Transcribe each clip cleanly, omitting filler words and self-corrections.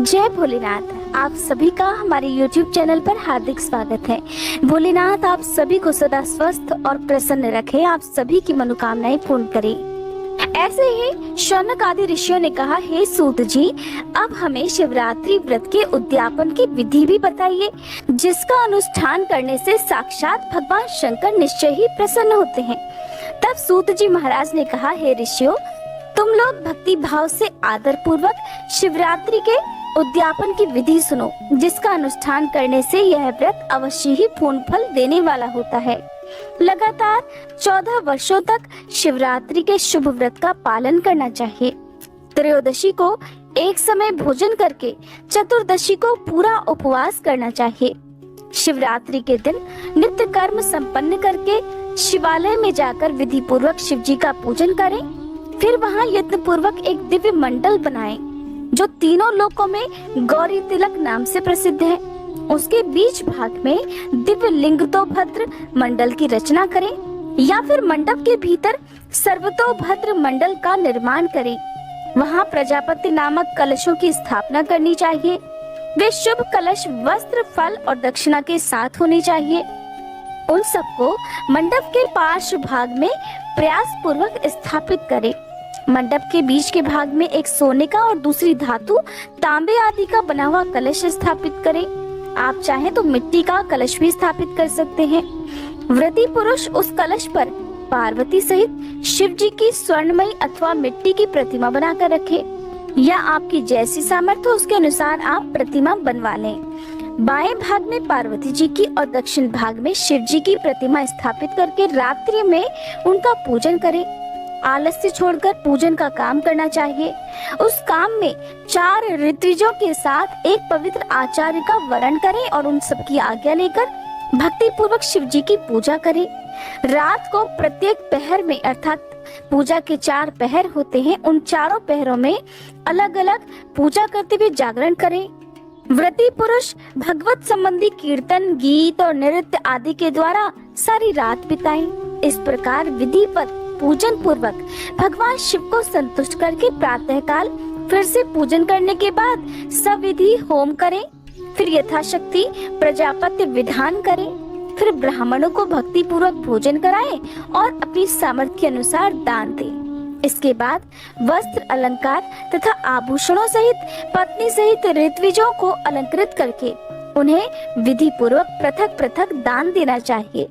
जय भोलेनाथ। आप सभी का हमारे YouTube चैनल पर हार्दिक स्वागत है। भोलेनाथ आप सभी को सदा स्वस्थ और प्रसन्न रखे, आप सभी की मनोकामनाएं पूर्ण करे। ऐसे ही शौनक आदि ऋषियों ने कहा, हे सूत जी, अब हमें शिवरात्रि व्रत के उद्यापन की विधि भी बताइए, जिसका अनुष्ठान करने से साक्षात भगवान शंकर निश्चय ही प्रसन्न होते हैं। तब सूत जी महाराज ने कहा, हे ऋषियों, तुम लोग भक्ति भाव से आदर पूर्वक शिवरात्रि के उद्यापन की विधि सुनो, जिसका अनुष्ठान करने से यह व्रत अवश्य ही पूर्ण फल देने वाला होता है। लगातार 14 वर्षों तक शिवरात्रि के शुभ व्रत का पालन करना चाहिए। त्रयोदशी को एक समय भोजन करके चतुर्दशी को पूरा उपवास करना चाहिए। शिवरात्रि के दिन नित्य कर्म संपन्न करके शिवालय में जाकर विधि पूर्वक शिव जी का पूजन करें। फिर वहां यत्न पूर्वक एक दिव्य मंडल बनाएं, जो तीनों लोकों में गौरी तिलक नाम से प्रसिद्ध है। उसके बीच भाग में दिव्य लिंगतोभद्र मंडल की रचना करें, या फिर मंडप के भीतर सर्वतोभद्र मंडल का निर्माण करें। वहां प्रजापति नामक कलशों की स्थापना करनी चाहिए। वे शुभ कलश वस्त्र, फल और दक्षिणा के साथ होने चाहिए। उन सबको मंडप के पार्श्व भाग में प्रयास पूर्वक स्थापित करें। मंडप के बीच के भाग में एक सोने का और दूसरी धातु, तांबे आदि का बना हुआ कलश स्थापित करें। आप चाहें तो मिट्टी का कलश भी स्थापित कर सकते हैं। व्रती पुरुष उस कलश पर पार्वती सहित शिव जी की स्वर्णमयी अथवा मिट्टी की प्रतिमा बनाकर रखे, या आपकी जैसी सामर्थ्य हो उसके अनुसार आप प्रतिमा बनवा लें। बाएं भाग में पार्वती जी की और दक्षिण भाग में शिव जी की प्रतिमा स्थापित करके रात्रि में उनका पूजन करें। आलस्य छोड़कर पूजन का काम करना चाहिए। उस काम में 4 ऋत्विजों के साथ एक पवित्र आचार्य का वरण करें और उन सबकी आज्ञा लेकर भक्ति पूर्वक शिव जी की पूजा करें। रात को प्रत्येक पहर में, अर्थात पूजा के 4 पहर होते हैं, उन चारों पहरों में अलग अलग पूजा करते हुए जागरण करें। व्रती पुरुष भगवत संबंधी कीर्तन, गीत और नृत्य आदि के द्वारा सारी रात बिताएं। इस प्रकार विधिवत पूजन पूर्वक भगवान शिव को संतुष्ट करके प्रातः काल फिर से पूजन करने के बाद सविधि होम करें। फिर यथाशक्ति प्रजापत्य विधान करें। फिर ब्राह्मणों को भक्ति पूर्वक भोजन कराएं और अपनी सामर्थ्य के अनुसार दान दें। इसके बाद वस्त्र, अलंकार तथा आभूषणों सहित पत्नी सहित ऋत्विजों को अलंकृत करके उन्हें विधि पूर्वक पृथक पृथक दान देना चाहिए।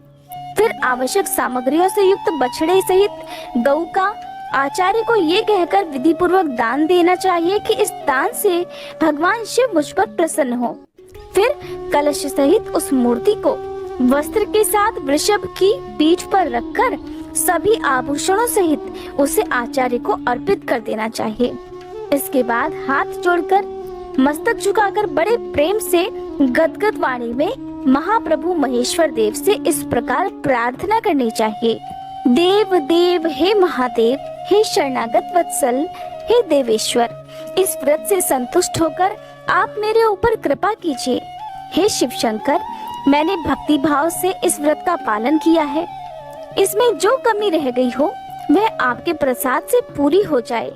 फिर आवश्यक सामग्रियों से युक्त बछड़े सहित गऊ का आचार्य को ये कहकर विधि पूर्वक दान देना चाहिए कि इस दान से भगवान शिव मुझ पर प्रसन्न हो। फिर कलश सहित उस मूर्ति को वस्त्र के साथ वृषभ की पीठ पर रखकर सभी आभूषणों सहित उसे आचार्य को अर्पित कर देना चाहिए। इसके बाद हाथ जोड़कर मस्तक झुकाकर बड़े प्रेम से गदगद वाणी में महाप्रभु महेश्वर देव से इस प्रकार प्रार्थना करनी चाहिए। देव देव हे महादेव, हे शरणागत वत्सल, हे देवेश्वर, इस व्रत से संतुष्ट होकर आप मेरे ऊपर कृपा कीजिए। हे शिव शंकर, मैंने भक्ति भाव से इस व्रत का पालन किया है। इसमें जो कमी रह गई हो वह आपके प्रसाद से पूरी हो जाए।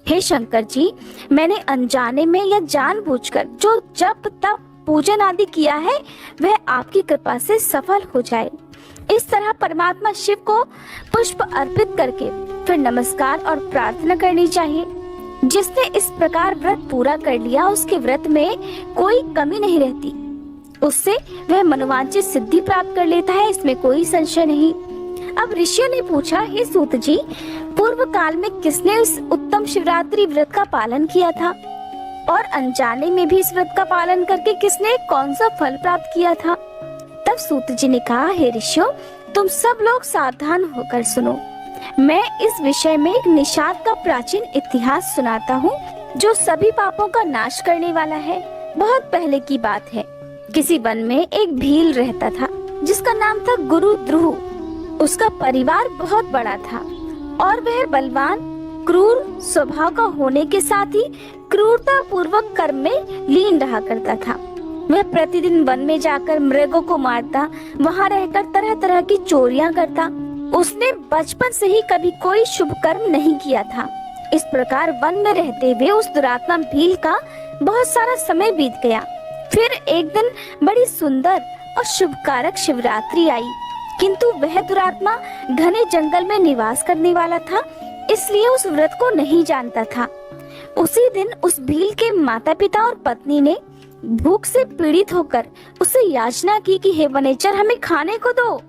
हे शंकर जी, मैंने अनजाने में या जानबूझकर जो जप तप पूजन आदि किया है वह आपकी कृपा से सफल हो जाए। इस तरह परमात्मा शिव को पुष्प अर्पित करके फिर नमस्कार और प्रार्थना करनी चाहिए। जिसने इस प्रकार व्रत पूरा कर लिया उसके व्रत में कोई कमी नहीं रहती, उससे वह मनोवांछित सिद्धि प्राप्त कर लेता है, इसमें कोई संशय नहीं। अब ऋषियों ने पूछा, हे सूत जी, पूर्व काल में किसने इस उत्तम शिवरात्रि व्रत का पालन किया था, और अनजाने में भी इस व्रत का पालन करके किसने कौन सा फल प्राप्त किया था? तब सूत जी ने कहा, हे ऋषियों, तुम सब लोग सावधान होकर सुनो। मैं इस विषय में एक निषाद का प्राचीन इतिहास सुनाता हूँ, जो सभी पापों का नाश करने वाला है। बहुत पहले की बात है। किसी वन में एक भील रहता था, जिसका नाम था गुरु ध्रुव। उसका परिवार बहुत बड़ा था और वह बलवान, क्रूर स्वभाव का होने के साथ ही क्रूरता पूर्वक कर्म में लीन रहा करता था। वह प्रतिदिन वन में जाकर मृगों को मारता, वहां रहकर तरह तरह की चोरियां करता। उसने बचपन से ही कभी कोई शुभ कर्म नहीं किया था। इस प्रकार वन में रहते हुए उस दुरात्मा भील का बहुत सारा समय बीत गया। फिर एक दिन बड़ी सुंदर और शुभकारक शिवरात्रि आई, किंतु वह दुरात्मा घने जंगल में निवास करने वाला था, इसलिए उस व्रत को नहीं जानता था। उसी दिन उस भील के माता पिता और पत्नी ने भूख से पीड़ित होकर उससे याचना की कि हे वनेचर, हमें खाने को दो।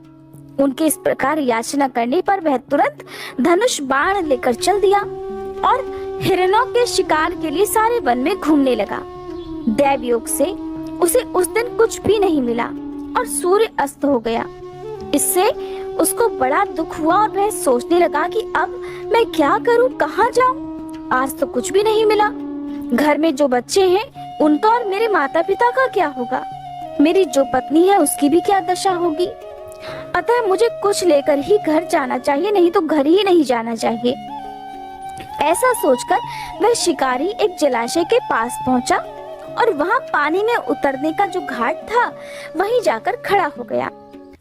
उनके इस प्रकार याचना करने पर वह तुरंत धनुष बाण लेकर चल दिया और हिरणों के शिकार के लिए सारे वन में घूमने लगा। दैव योग से उसे उस दिन कुछ भी नहीं मिला और सूर्य अस्त हो गया। इससे उसको बड़ा दुख हुआ और वह सोचने लगा कि अब मैं क्या करूं, कहाँ जाऊं? आज तो कुछ भी नहीं मिला। घर में जो बच्चे हैं उनका और मेरे माता पिता का क्या होगा? मेरी जो पत्नी है उसकी भी क्या दशा होगी? अतः मुझे कुछ लेकर ही घर जाना चाहिए, नहीं तो घर ही नहीं जाना चाहिए। ऐसा सोचकर वह शिकारी एक जलाशय के पास पहुंचा और वहां पानी में उतरने का जो घाट था वहीं जाकर खड़ा हो गया।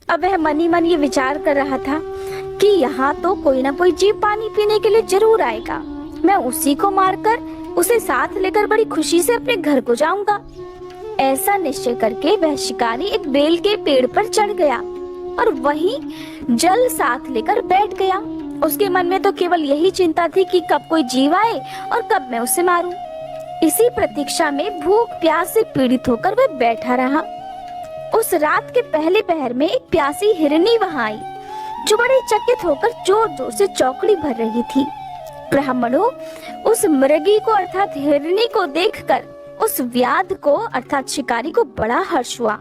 अब वह मन ही मन ये विचार कर रहा था कि यहाँ तो कोई ना कोई जीव पानी पीने के लिए जरूर आएगा। मैं उसी को मारकर उसे साथ लेकर बड़ी खुशी से अपने घर को जाऊंगा। ऐसा निश्चय करके वह शिकारी एक बेल के पेड़ पर चढ़ गया और वहीं जल साथ लेकर बैठ गया। उसके मन में तो केवल यही चिंता थी कि कब कोई जीव आए और कब मैं उसे मारूं। इसी प्रतीक्षा में भूख प्यास से पीड़ित होकर वह बैठा रहा। उस रात के पहले पहर में एक प्यासी हिरनी वहां आई, जो बड़ी चकित होकर जोर जोर से चौकड़ी भर रही थी। ब्राह्मणों, उस मृगी को अर्थात हिरनी को देखकर उस व्याध को अर्थात शिकारी को बड़ा हर्ष हुआ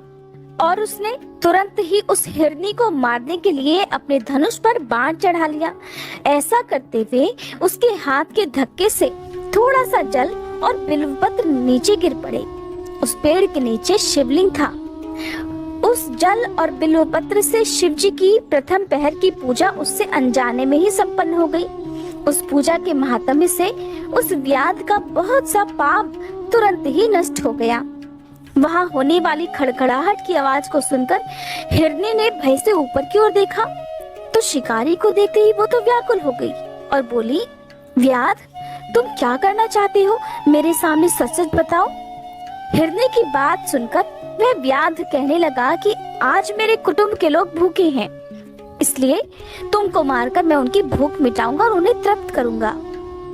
और उसने तुरंत ही उस हिरनी को मारने के लिए अपने धनुष पर बाण चढ़ा लिया। ऐसा करते हुए उसके हाथ के धक्के से थोड़ा सा जल और बिल्वपत्र नीचे गिर पड़े। उस पेड़ के नीचे शिवलिंग था। उस जल और बिल्वपत्र से शिवजी की प्रथम पहर की पूजा उससे अनजाने में ही संपन्न हो गई। उस पूजा के महात्म्य से उस व्याध का बहुत सा पाप तुरंत ही नष्ट हो गया। वहां होने वाली खड़खड़ाहट की आवाज को सुनकर हिरनी ने भय से ऊपर की ओर देखा तो शिकारी को देखते ही वो तो व्याकुल हो गई और बोली, व्याध, तुम क्या करना चाहते हो? मेरे सामने सच सच बताओ। हिरनी की बात सुनकर वह व्याध कहने लगा कि आज मेरे कुटुंब के लोग भूखे हैं, इसलिए तुमको मारकर मैं उनकी भूख मिटाऊंगा और उन्हें तृप्त करूंगा।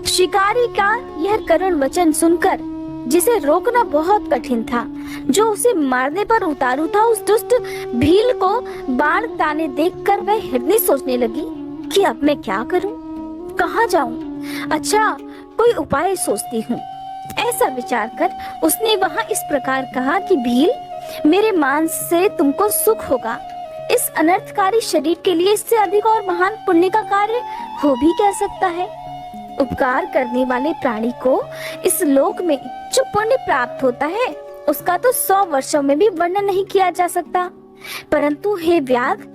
शिकारी का यह करुण वचन सुनकर, जिसे रोकना बहुत कठिन था, जो उसे मारने पर उतारू था, उस दुष्ट भील को बाण ताने देखकर वह हिरनी सोचने लगी कि अब मैं क्या करूं, कहाँ जाऊं? अच्छा, कोई उपाय सोचती हूँ। ऐसा विचार कर उसने वहां इस प्रकार कहा कि भील, मेरे मांस से तुमको सुख होगा। इस अनर्थकारी शरीर के लिए इससे अधिक और महान पुण्य का कार्य हो भी क्या सकता है? उपकार करने वाले प्राणी को इस लोक में जो पुण्य प्राप्त होता है उसका तो 100 वर्षों में भी वर्णन नहीं किया जा सकता। परंतु हे व्याध,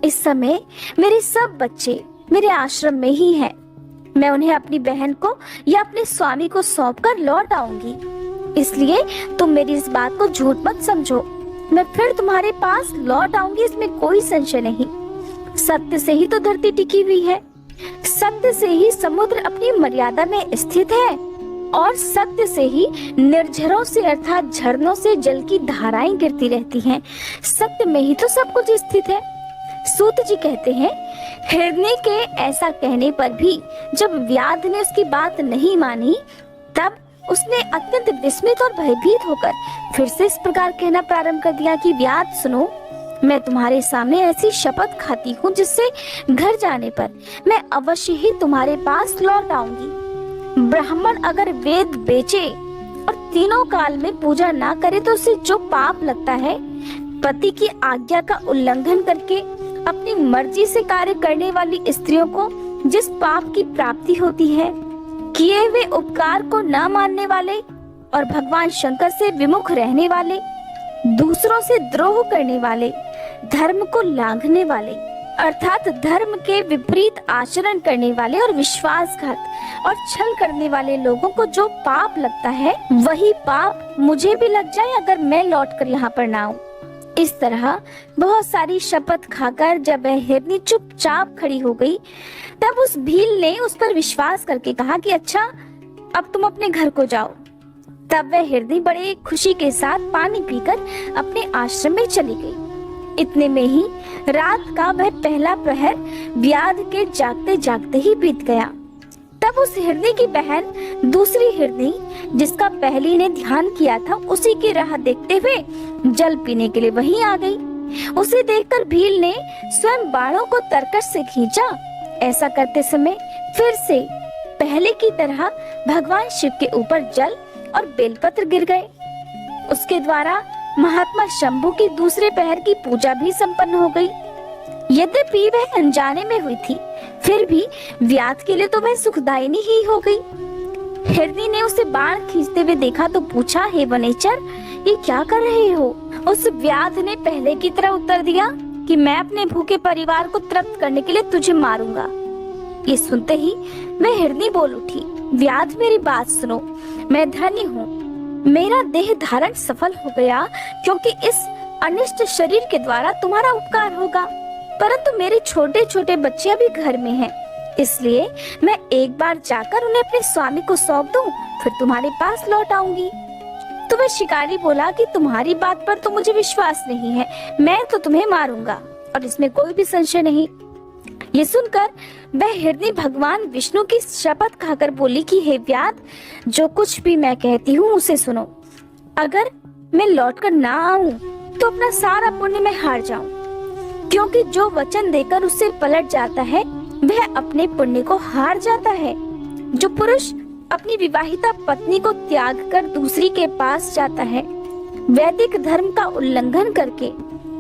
इस समय मेरे सब बच्चे मेरे आश्रम में ही हैं। मैं उन्हें अपनी बहन को या अपने स्वामी को सौंपकर लौट आऊंगी, इसलिए तुम मेरी इस बात को झूठ मत समझो। मैं फिर तुम्हारे पास लौट आऊंगी, इसमें कोई संशय नहीं। सत्य से ही तो धरती टिकी हुई है, सत्य से ही समुद्र अपनी मर्यादा में स्थित है और सत्य से ही निर्झरों से अर्थात झरनों से जल की धाराएं गिरती रहती हैं। सत्य में ही तो सब कुछ स्थित है। सूत जी कहते हैं, हिरनी के ऐसा कहने पर भी जब व्याध ने उसकी बात नहीं मानी, तब उसने अत्यंत विस्मित और भयभीत होकर फिर से इस प्रकार कहना प्रारंभ कर दिया कि व्याध सुनो, मैं तुम्हारे सामने ऐसी शपथ खाती हूँ जिससे घर जाने पर मैं अवश्य ही तुम्हारे पास लौट आऊंगी। ब्राह्मण अगर वेद बेचे और तीनों काल में पूजा ना करे तो उसे जो पाप लगता है, पति की आज्ञा का उल्लंघन करके अपनी मर्जी से कार्य करने वाली स्त्रियों को जिस पाप की प्राप्ति होती है, किए हुए उपकार को न मानने वाले और भगवान शंकर से विमुख रहने वाले, दूसरों से द्रोह करने वाले, धर्म को लांघने वाले अर्थात धर्म के विपरीत आचरण करने वाले और विश्वासघात और छल करने वाले लोगों को जो पाप लगता है, वही पाप मुझे भी लग जाए अगर मैं लौटकर यहाँ पर ना आऊं। इस तरह बहुत सारी शपथ खाकर जब वह हिरनी चुपचाप खड़ी हो गई, तब उस भील ने उस पर विश्वास करके कहा कि अच्छा, अब तुम अपने घर को जाओ। तब वह हिरनी बड़े खुशी के साथ पानी पीकर अपने आश्रम में चली गई। इतने में ही रात का वह पहला प्रहर व्याध के जागते जागते ही बीत गया। तब उस हिरनी की बहन दूसरी हिरनी, जिसका पहली ने ध्यान किया था, उसी की राह देखते हुए जल पीने के लिए वहीं आ गई। उसे देखकर भील ने स्वयं बाणों को तरकश से खींचा। ऐसा करते समय फिर से पहले की तरह भगवान शिव के ऊपर जल और बेलपत्र गिर गए। उसके द्वारा महात्मा शंभू की दूसरे पहर की पूजा भी संपन्न हो गई। यद्यपि वह अनजाने में हुई थी, फिर भी व्याध के लिए तो वह सुखदायिनी ही हो गई। हिरनी ने उसे बाण खींचते हुए देखा तो पूछा, हे वनेचर, ये क्या कर रहे हो? उस व्याध ने पहले की तरह उत्तर दिया कि मैं अपने भूखे परिवार को तृप्त करने के लिए तुझे मारूंगा। ये सुनते ही वह हिरनी बोल उठी, व्याध मेरी बात सुनो, मैं धन्य हूँ, मेरा देह धारण सफल हो गया, क्योंकि इस अनिष्ट शरीर के द्वारा तुम्हारा उपकार होगा। परंतु मेरे छोटे छोटे बच्चे अभी घर में हैं, इसलिए मैं एक बार जाकर उन्हें अपने स्वामी को सौंप दूं, फिर तुम्हारे पास लौट आऊंगी। तो वह शिकारी बोला कि तुम्हारी बात पर तो मुझे विश्वास नहीं है, मैं तो तुम्हें मारूंगा और इसमें कोई भी संशय नहीं। ये सुनकर वह हिरनी भगवान विष्णु की शपथ खाकर बोली कि हे व्याध, जो कुछ भी मैं कहती हूँ उसे सुनो। अगर मैं लौटकर ना आऊं तो अपना सारा पुण्य मैं हार जाऊं, क्योंकि जो वचन देकर उससे पलट जाता है वह अपने पुण्य को हार जाता है। जो पुरुष अपनी विवाहिता पत्नी को त्याग कर दूसरी के पास जाता है, वैदिक धर्म का उल्लंघन करके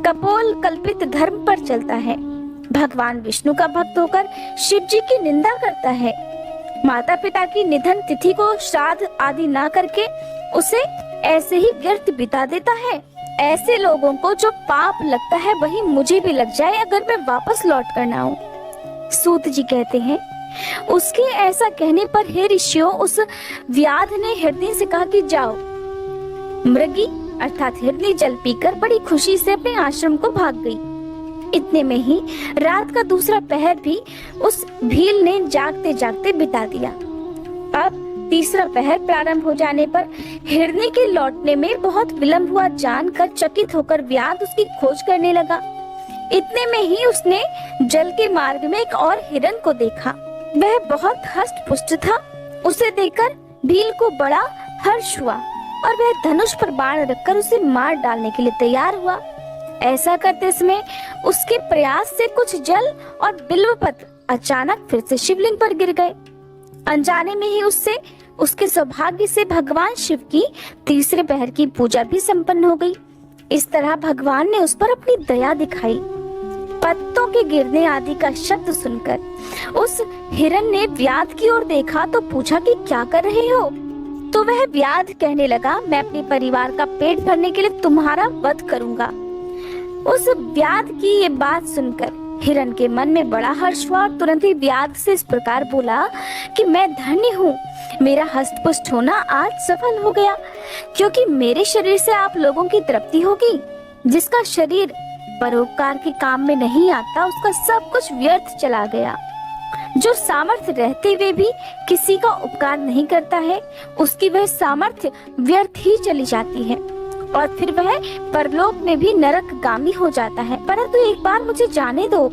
कपोल कल्पित धर्म पर चलता है, भगवान विष्णु का भक्त होकर शिव जी की निंदा करता है, माता पिता की निधन तिथि को श्राद्ध आदि ना करके उसे ऐसे ही व्यर्थ बिता देता है, ऐसे लोगों को जो पाप लगता है वही मुझे भी लग जाए अगर मैं वापस लौट कर ना आऊं। सूत जी कहते हैं, उसके ऐसा कहने पर हे ऋषियों, उस व्याध ने हिरनी से कहा कि जाओ। मृगी अर्थात हिरनी जल पीकर बड़ी खुशी से अपने आश्रम को भाग गई। इतने में ही रात का दूसरा पहर भी उस भील ने जागते जागते बिता दिया। अब तीसरा पहर प्रारंभ हो जाने पर हिरनी के लौटने में बहुत विलंब हुआ जानकर चकित होकर व्याध उसकी खोज करने लगा। इतने में ही उसने जल के मार्ग में एक और हिरन को देखा। वह बहुत हष्ट पुष्ट था। उसे देखकर भील को बड़ा हर्ष हुआ और वह धनुष पर बाण रखकर उसे मार डालने के लिए तैयार हुआ। ऐसा करते समय उसके प्रयास से कुछ जल और बिल्वपत्र अचानक फिर से शिवलिंग पर गिर गए। अनजाने में ही उससे उसके सौभाग्य से भगवान शिव की तीसरे पहर की पूजा भी संपन्न हो गई। इस तरह भगवान ने उस पर अपनी दया दिखाई। पत्तों के गिरने आदि का शब्द सुनकर उस हिरन ने व्याध की ओर देखा तो पूछा कि क्या कर रहे हो? तो वह व्याध कहने लगा, मैं अपने परिवार का पेट भरने के लिए तुम्हारा वध करूंगा। उस व्याध की ये बात सुनकर हिरन के मन में बड़ा हर्ष हुआ और तुरंत ही व्याध से इस प्रकार बोला कि मैं धन्य हूँ, मेरा हष्टपुष्ट होना आज सफल हो गया, क्योंकि मेरे शरीर से आप लोगों की तृप्ति होगी। जिसका शरीर परोपकार के काम में नहीं आता उसका सब कुछ व्यर्थ चला गया। जो सामर्थ्य रहते हुए भी किसी का उपकार नहीं करता है उसकी वह सामर्थ्य व्यर्थ ही चली जाती है और फिर वह परलोक में भी नरकगामी हो जाता है। परंतु एक बार मुझे जाने दो,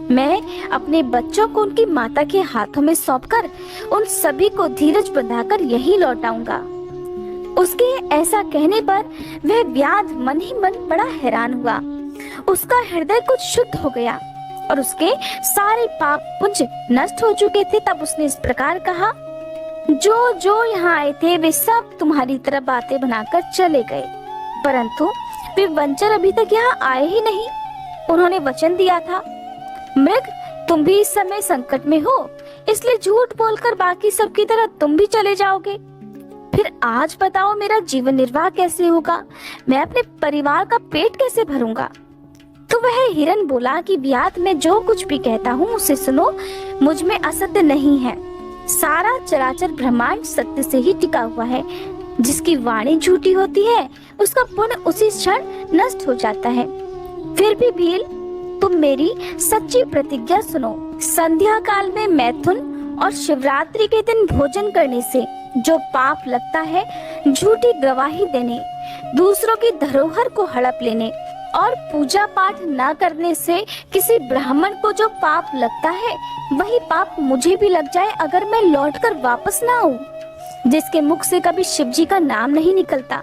मैं अपने बच्चों को उनकी माता के हाथों में सौंपकर उन सभी को धीरज बंधाकर यहीं लौट आऊंगा। उसके ऐसा कहने पर वह व्याध मन ही मन बड़ा हैरान हुआ। उसका हृदय कुछ शुद्ध हो गया और उसके सारे पाप पुंज नष्ट हो चुके थे। तब उसने इस प्रकार कहा, जो जो यहाँ आए थे वे सब तुम्हारी तरह बातें बनाकर चले गए, परंतु वे वंचर अभी तक यहाँ आए ही नहीं। उन्होंने वचन दिया था, मृग तुम भी इस समय संकट में हो, इसलिए झूठ बोलकर बाकी सबकी तरह तुम भी चले जाओगे। फिर आज बताओ मेरा जीवन निर्वाह कैसे होगा, मैं अपने परिवार का पेट कैसे भरूंगा? तो वह हिरन बोला कि व्याध मैं जो कुछ भी कहता हूँ उसे सुनो, मुझ में असत्य नहीं है। सारा चराचर ब्रह्मांड सत्य से ही टिका हुआ है। जिसकी वाणी झूठी होती है उसका पुण्य उसी क्षण नष्ट हो जाता है। फिर भी भील तुम मेरी सच्ची प्रतिज्ञा सुनो, संध्या काल में मैथुन और शिवरात्रि के दिन भोजन करने से जो पाप लगता है, झूठी गवाही देने, दूसरों की धरोहर को हड़प लेने और पूजा पाठ न करने से किसी ब्राह्मण को जो पाप लगता है, वही पाप मुझे भी लग जाए अगर मैं लौटकर वापस ना आऊं। जिसके मुख से कभी शिव जी का नाम नहीं निकलता,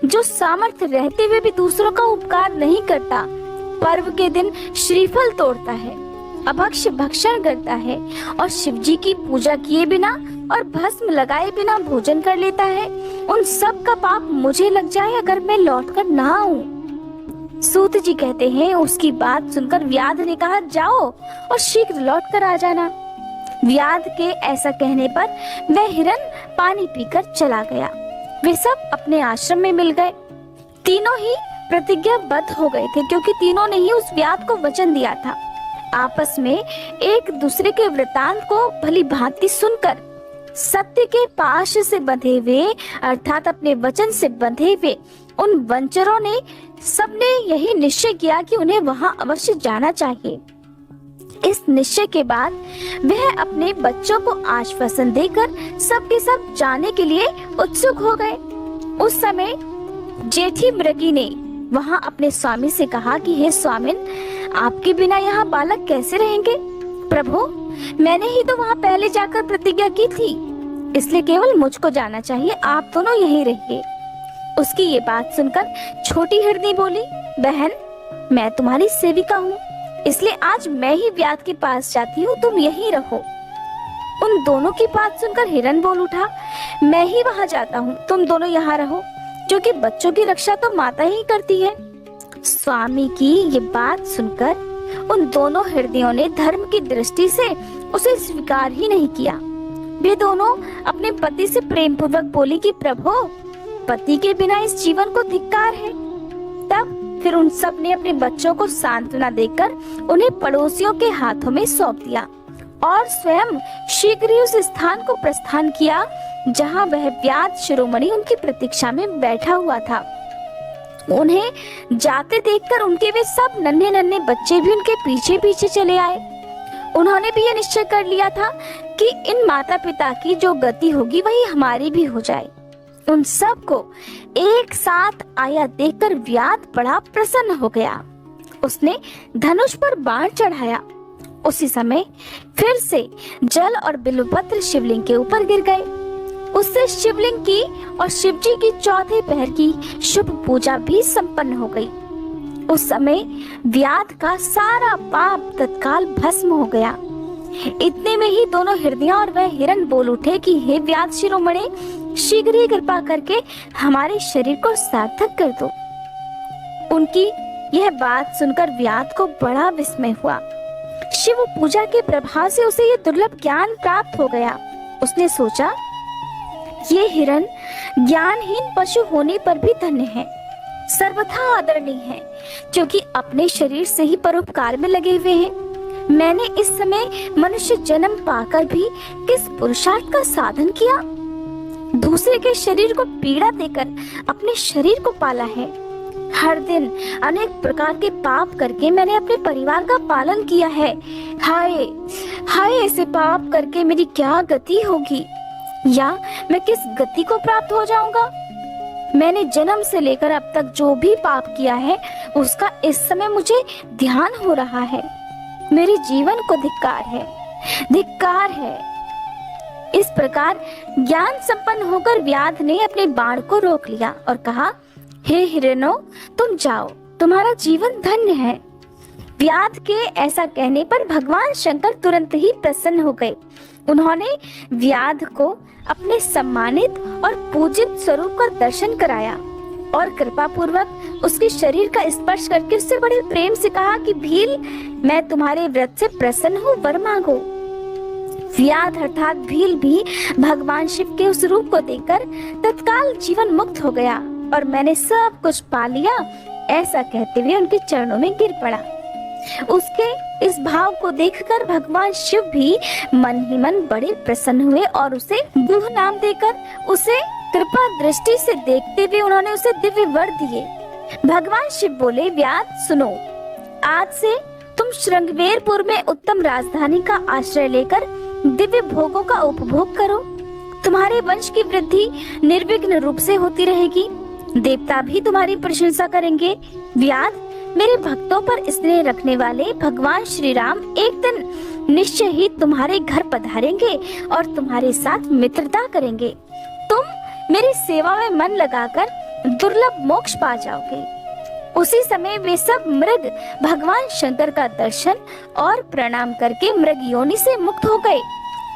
जो सामर्थ्य रहते हुए भी दूसरों का उपकार नहीं करता, पर्व के दिन श्रीफल तोड़ता है, अभक्ष्य भक्षण करता है और शिव जी की पूजा किए बिना और भस्म लगाए बिना भोजन कर लेता है, उन सब का पाप मुझे लग जाए अगर मैं लौटकर ना आऊं। सूत जी कहते हैं, उसकी बात सुनकर व्याध ने कहा, जाओ और शीघ्र लौटकर आ जाना। व्याध के ऐसा कहने पर वह हिरन पानी पीकर चला गया। वे सब अपने आश्रम में मिल गए। तीनों ही प्रतिज्ञाबद्ध हो गए थे, क्योंकि तीनों ने ही उस व्याध को वचन दिया था। आपस में एक दूसरे के वृतांत को भली भांति सुनकर सत्य के पाश से बंधे हुए, अर्थात अपने वचन से बंधे हुए उन वंचरों ने सबने यही निश्चय किया कि उन्हें वहां अवश्य जाना चाहिए। इस निश्चय के बाद वह अपने बच्चों को आश्वासन देकर सबके सब जाने के लिए उत्सुक हो गए। उस समय जेठी मृगी ने वहां अपने स्वामी से कहा कि हे स्वामिन, आपके बिना यहाँ बालक कैसे रहेंगे? प्रभु, मैंने ही तो वहाँ पहले जाकर प्रतिज्ञा की थी, इसलिए केवल मुझको जाना चाहिए, आप दोनों यहीं रहिए। उसकी ये बात सुनकर छोटी हिरनी बोली, बहन, मैं तुम्हारी सेविका हूँ, इसलिए आज मैं ही व्याध के पास जाती हूँ, तुम यहीं रहो। उन दोनों की बात सुनकर हिरन बोल उठा, मैं ही वहाँ जाता हूँ, तुम दोनों यहाँ रहो, क्योंकि बच्चों की रक्षा तो माता ही करती है। स्वामी की ये बात सुनकर उन दोनों हिरनियों ने धर्म की दृष्टि से उसे स्वीकार ही नहीं किया। वे दोनों अपने पति से प्रेम पूर्वक बोली कि प्रभु, पति के बिना इस जीवन को धिक्कार है। तब फिर उन सब ने अपने बच्चों को सांत्वना देकर उन्हें पड़ोसियों के हाथों में सौंप दिया और स्वयं शीघ्र ही उस स्थान को प्रस्थान किया जहाँ वह व्याध शिरोमणि उनकी प्रतीक्षा में बैठा हुआ था। उन्हें जाते देखकर उनके वे सब नन्हे नन्हे बच्चे भी उनके पीछे पीछे चले आए। उन्होंने भी यह निश्चय कर लिया था कि इन माता पिता की जो गति होगी वही हमारी भी हो जाए। उन सब को एक साथ आया देखकर व्याध बड़ा प्रसन्न हो गया। उसने धनुष पर बाण चढ़ाया। उसी समय फिर से जल और बिल्वपत्र शिवलिंग के ऊपर गिर गए। उससे शिवलिंग की और शिवजी की चौथे पहर की शुभ पूजा भी संपन्न हो गई। उस समय व्याध का सारा पाप तत्काल भस्म हो गया। इतने में ही दोनों हिरनियां और वह हिरन बोल उठे कि हे व्याध शिरोमणि, शीघ्र ही कृपा करके हमारे शरीर को सार्थक कर दो। उनकी यह बात सुनकर व्याध को बड़ा विस्मय हुआ। शिव पूजा के प्रभाव से उसे ये दुर्लभ ज्ञान प्राप्त हो गया। उसने सोचा, ये हिरन ज्ञानहीन पशु होने पर भी धन्य है, सर्वथा आदरणीय है, क्योंकि अपने शरीर से ही परोपकार में लगे हुए हैं। मैंने इस समय मनुष्य जन्म पाकर भी किस पुरुषार्थ का साधन किया? दूसरे के शरीर को पीड़ा देकर अपने शरीर को पाला है। हर दिन अनेक प्रकार के पाप करके मैंने अपने परिवार का पालन किया है। हाय हाय, ऐसे पाप करके मेरी क्या गति होगी, या मैं किस गति को प्राप्त हो जाऊंगा? मैंने जन्म से लेकर अब तक जो भी पाप किया है उसका इस समय मुझे ध्यान हो रहा है। मेरे जीवन को धिक्कार है, धिक्कार है। इस प्रकार ज्ञान संपन्न होकर व्याध ने अपने बाण को रोक लिया और कहा, हे हिरनो, तुम जाओ, तुम्हारा जीवन धन्य है। व्याध के ऐसा कहने पर भगवान शंकर तुरंत ही प्रसन्न हो गए। उन्होंने व्याध को अपने सम्मानित और पूजित स्वरूप का दर्शन कराया और कृपा पूर्वक उसके शरीर का स्पर्श करके उससे बड़े प्रेम से कहा कि भील, मैं तुम्हारे व्रत से प्रसन्न हूँ, वर मांगो। व्याध अर्थात भील भी भगवान शिव के उस रूप को देखकर तत्काल जीवन मुक्त हो गया और मैंने सब कुछ पा लिया, ऐसा कहते हुए उनके चरणों में गिर पड़ा। उसके इस भाव को देखकर भगवान शिव भी मन ही मन बड़े प्रसन्न हुए और उसे गुह नाम देकर उसे कृपा दृष्टि से देखते हुए उन्होंने उसे दिव्य वर दिए। भगवान शिव बोले, व्याध सुनो, आज से तुम श्रृंगवेरपुर में उत्तम राजधानी का आश्रय लेकर दिव्य भोगों का उपभोग करो। तुम्हारे वंश की वृद्धि निर्विघ्न रूप से होती रहेगी। देवता भी तुम्हारी प्रशंसा करेंगे। व्याध, मेरे भक्तों पर स्नेह रखने वाले भगवान श्री राम एक दिन निश्चय ही तुम्हारे घर पधारेंगे और तुम्हारे साथ मित्रता करेंगे। तुम मेरी सेवा में मन लगाकर दुर्लभ मोक्ष पा जाओगे। उसी समय वे सब मृग भगवान शंकर का दर्शन और प्रणाम करके मृग योनि से मुक्त हो गए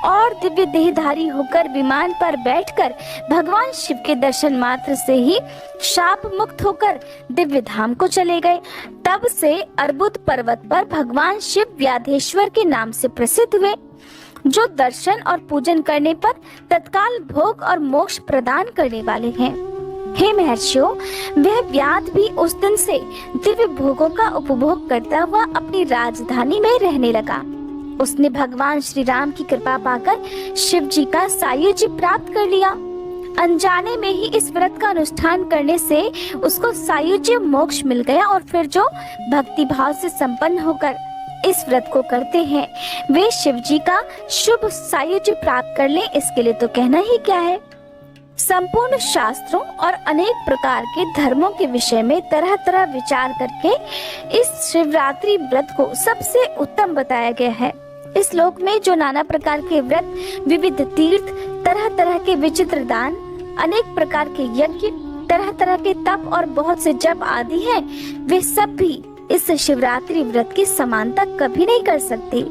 और दिव्य देहधारी होकर विमान पर बैठकर भगवान शिव के दर्शन मात्र से ही शाप मुक्त होकर दिव्य धाम को चले गए। तब से अर्बुद पर्वत पर भगवान शिव व्याधेश्वर के नाम से प्रसिद्ध हुए, जो दर्शन और पूजन करने पर तत्काल भोग और मोक्ष प्रदान करने वाले हैं। हे महर्षियों, वह व्याध भी उस दिन से दिव्य भोगों का उपभोग करता हुआ अपनी राजधानी में रहने लगा। उसने भगवान श्री राम की कृपा पाकर शिव जी का सायुज्य प्राप्त कर लिया। अनजाने में ही इस व्रत का अनुष्ठान करने से उसको सायुज्य मोक्ष मिल गया और फिर जो भक्ति भाव से संपन्न होकर इस व्रत को करते हैं वे शिव जी का शुभ सायुज्य प्राप्त कर ले, इसके लिए तो कहना ही क्या है। संपूर्ण शास्त्रों और अनेक प्रकार के धर्मों के विषय में तरह तरह विचार करके इस शिवरात्रि व्रत को सबसे उत्तम बताया गया है। इस लोक में जो नाना प्रकार के व्रत, विविध तीर्थ, तरह तरह के विचित्र दान, अनेक प्रकार के यज्ञ, तरह तरह के तप और बहुत से जप आदि हैं, वे सब भी इस शिवरात्रि व्रत की समानता कभी नहीं कर सकते।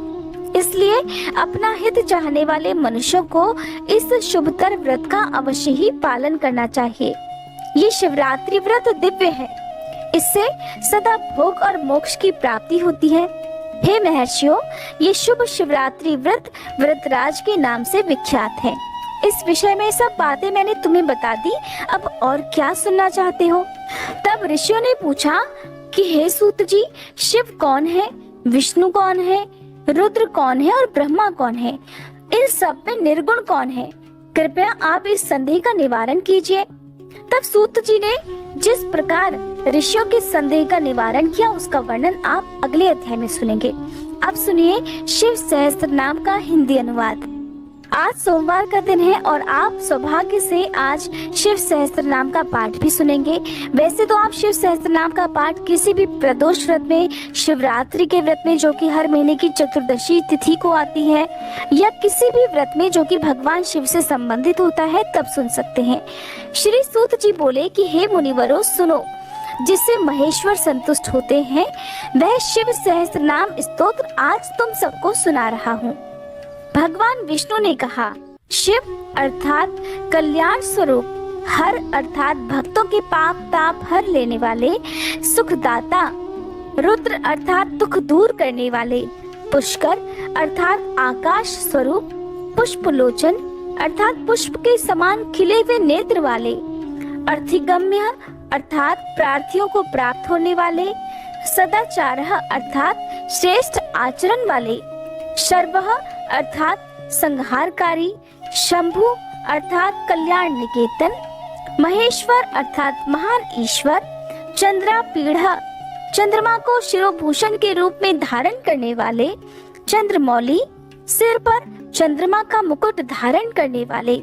इसलिए अपना हित चाहने वाले मनुष्यों को इस शुभतर व्रत का अवश्य ही पालन करना चाहिए। ये शिवरात्रि व्रत दिव्य है, इससे सदा भोग और मोक्ष की प्राप्ति होती है। हे महर्षियों, ये शुभ शिवरात्रि व्रत व्रतराज के नाम से विख्यात है। इस विषय में सब बातें मैंने तुम्हें बता दी, अब और क्या सुनना चाहते हो? तब ऋषियों ने पूछा कि हे सूत जी, शिव कौन है, विष्णु कौन है, रुद्र कौन है और ब्रह्मा कौन है? इन सब में निर्गुण कौन है? कृपया आप इस संदेह का निवारण कीजिए। तब सूत जी ने जिस प्रकार ऋषियों के संदेह का निवारण किया उसका वर्णन आप अगले अध्याय में सुनेंगे। अब सुनिए शिव सहस्त्र नाम का हिंदी अनुवाद। आज सोमवार का दिन है और आप सौभाग्य से आज शिव सहस्त्र नाम का पाठ भी सुनेंगे। वैसे तो आप शिव सहस्त्र नाम का पाठ किसी भी प्रदोष व्रत में, शिवरात्रि के व्रत में जो कि हर महीने की चतुर्दशी तिथि को आती है, या किसी भी व्रत में जो कि भगवान शिव से संबंधित होता है तब सुन सकते हैं। श्री सूत जी बोले कि हे मुनिवरों, सुनो, जिससे महेश्वर संतुष्ट होते हैं वह शिव सहस्त्र नाम स्तोत्र आज तुम सबको सुना रहा हूँ। भगवान विष्णु ने कहा, शिव अर्थात कल्याण स्वरूप, हर अर्थात भक्तों के पाप ताप हर लेने वाले, सुखदाता, रुद्र अर्थात दुख दूर करने वाले, पुष्कर अर्थात आकाश स्वरूप, पुष्पलोचन अर्थात पुष्प के समान खिले हुए नेत्र वाले, अर्थिगम्य अर्थात प्रार्थियों को प्राप्त होने वाले, सदाचारः अर्थात श्रेष्ठ आचरण वाले, शर्वः अर्थात संहारकारी, शंभु अर्थात कल्याण निकेतन, महेश्वर अर्थात महान ईश्वर, चंद्रापीढ़ा चंद्रमा को शिरोभूषण के रूप में धारण करने वाले, चंद्रमौली सिर पर चंद्रमा का मुकुट धारण करने वाले,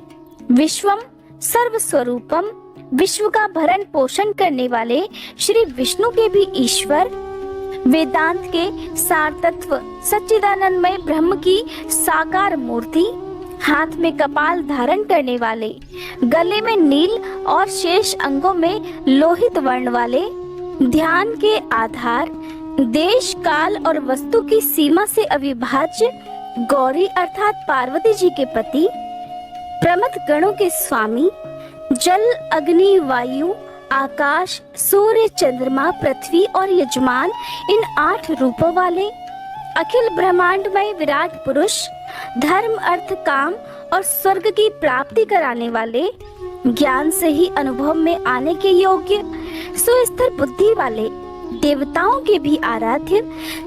विश्वम सर्व स्वरूपम विश्व का भरण पोषण करने वाले श्री विष्णु के भी ईश्वर, वेदांत के सार तत्व सच्चिदानंदमय ब्रह्म की साकार मूर्ति, हाथ में कपाल धारण करने वाले, गले में नील और शेष अंगों में लोहित वर्ण वाले, ध्यान के आधार, देश काल और वस्तु की सीमा से अविभाज्य गौरी अर्थात पार्वती जी के पति, प्रमथ गणों के स्वामी, जल अग्नि वायु आकाश सूर्य चंद्रमा पृथ्वी और यजमान इन 8 रूपों वाले, अखिल ब्रह्मांडमय विराट पुरुष, धर्म अर्थ काम और स्वर्ग की प्राप्ति कराने वाले, ज्ञान से ही अनुभव में आने के योग्य, सुस्थिर बुद्धि वाले, देवताओं के भी आराध्य,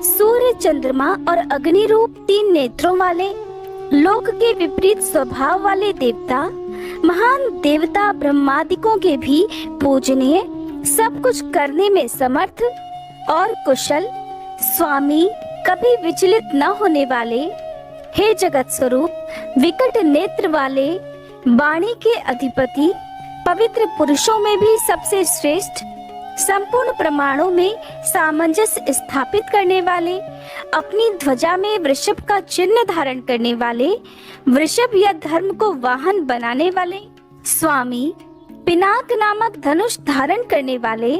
सूर्य चंद्रमा और अग्नि रूप 3 नेत्रों वाले, लोक के विपरीत स्वभाव वाले देवता, महान देवता ब्रह्मादिकों के भी पूजनीय, सब कुछ करने में समर्थ और कुशल, स्वामी कभी विचलित न होने वाले, हे जगत स्वरूप, विकट नेत्र वाले, वाणी के अधिपति, पवित्र पुरुषों में भी सबसे श्रेष्ठ, संपूर्ण प्रमाणों में सामंजस्य स्थापित करने वाले, अपनी ध्वजा में वृषभ का चिन्ह धारण करने वाले, वृषभ या धर्म को वाहन बनाने वाले, स्वामी, पिनाक नामक धनुष धारण करने वाले,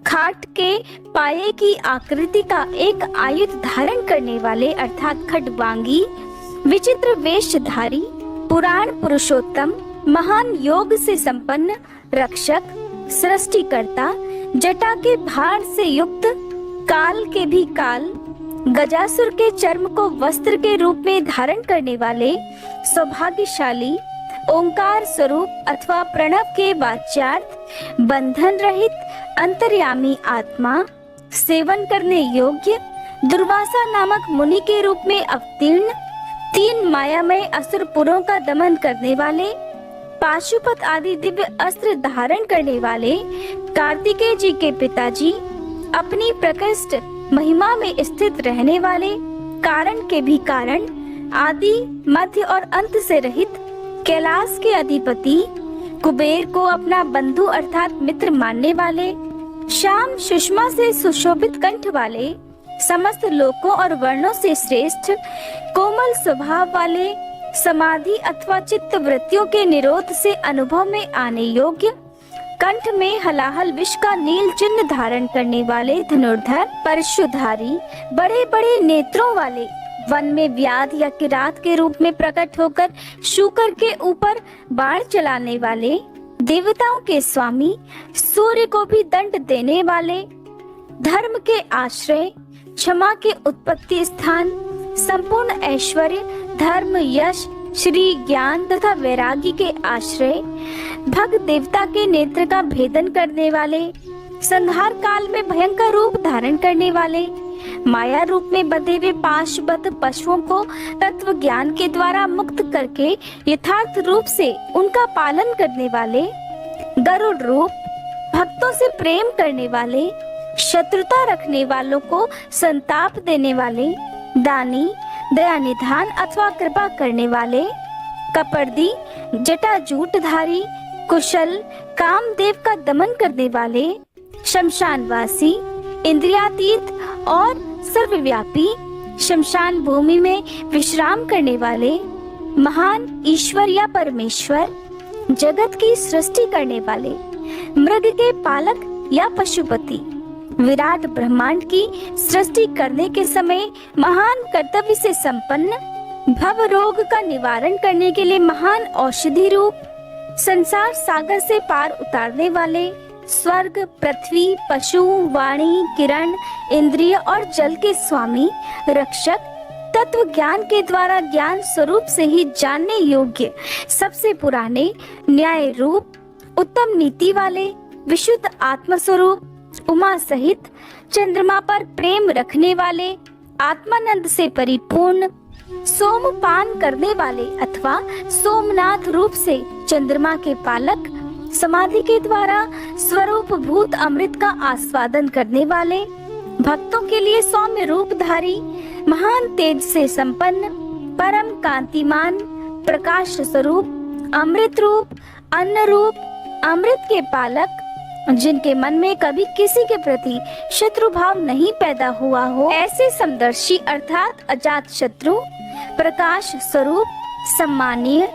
खाट के पाये की आकृति का एक आयुध धारण करने वाले अर्थात खड्वांगी, विचित्र वेशधारी, पुराण पुरुषोत्तम, महान योग से संपन्न, रक्षक, सृष्टिकर्ता, जटा के भार से युक्त, काल के भी काल, गजासुर के चर्म को वस्त्र के रूप में धारण करने वाले, सौभाग्यशाली, ओंकार स्वरूप अथवा प्रणव के वाच्यार्थ, बंधन रहित, अंतर्यामी आत्मा, सेवन करने योग्य, दुर्वासा नामक मुनि के रूप में अवतीर्ण, 3 मायामय असुरपुरों का दमन करने वाले, पाशुपत आदि दिव्य अस्त्र धारण करने वाले, कार्तिकेय जी के पिताजी, अपनी प्रकृष्ट महिमा में स्थित रहने वाले, कारण के भी कारण, आदि मध्य और अंत से रहित, कैलाश के अधिपति, कुबेर को अपना बंधु अर्थात मित्र मानने वाले, श्याम सुषमा से सुशोभित कंठ वाले, समस्त लोकों और वर्णों से श्रेष्ठ, कोमल स्वभाव वाले, समाधि अथवा चित्त वृत्तियों के निरोध से अनुभव में आने योग्य, कंठ में हलाहल विष का नील चिन्ह धारण करने वाले, धनुर्धर, परशुधारी, बड़े बड़े नेत्रों वाले, वन में व्याध या किरात के रूप में प्रकट होकर शूकर के ऊपर बाण चलाने वाले, देवताओं के स्वामी, सूर्य को भी दंड देने वाले, धर्म के आश्रय, क्षमा के उत्पत्ति स्थान, संपूर्ण ऐश्वर्य, धर्म, यश, श्री, ज्ञान तथा वैराग्य के आश्रय, भक्त देवता के नेत्र का भेदन करने वाले, संहार काल में भयंकर रूप धारण करने वाले, माया रूप में बंधे हुए पाशबद्ध पशुओं को तत्व ज्ञान के द्वारा मुक्त करके यथार्थ रूप से उनका पालन करने वाले, गरुड़ रूप, भक्तों से प्रेम करने वाले, शत्रुता रखने वालों को संताप देने वाले, दानी, दया निधान अथवा कृपा करने वाले, कपर्दी, जटाजूटधारी, कुशल, कामदेव का दमन करने वाले, शमशानवासी, इंद्रियातीत और सर्वव्यापी, शमशान भूमि में विश्राम करने वाले, महान ईश्वर या परमेश्वर, जगत की सृष्टि करने वाले, मृग के पालक या पशुपति, विराट ब्रह्मांड की सृष्टि करने के समय महान कर्तव्य से संपन्न, भव रोग का निवारण करने के लिए महान औषधि रूप, संसार सागर से पार उतारने वाले, स्वर्ग, पृथ्वी, पशु, वाणी, किरण, इंद्रिय और जल के स्वामी, रक्षक, तत्व ज्ञान के द्वारा ज्ञान स्वरूप से ही जानने योग्य, सबसे पुराने, न्याय रूप, उत्तम नीति वाले, विशुद्ध आत्म स्वरूप, उमा सहित, चंद्रमा पर प्रेम रखने वाले, आत्मानंद से परिपूर्ण, सोमपान करने वाले अथवा सोमनाथ रूप से चंद्रमा के पालक, समाधि के द्वारा स्वरूप भूत अमृत का आस्वादन करने वाले, भक्तों के लिए सौम्य रूपधारी, महान तेज से संपन्न, परम कांतिमान, प्रकाश स्वरूप, अमृत रूप, अन्न रूप, अमृत के पालक, जिनके मन में कभी किसी के प्रति शत्रु भाव नहीं पैदा हुआ हो, ऐसे समदर्शी अर्थात अजात शत्रु, प्रकाश स्वरूप, सम्मानीय,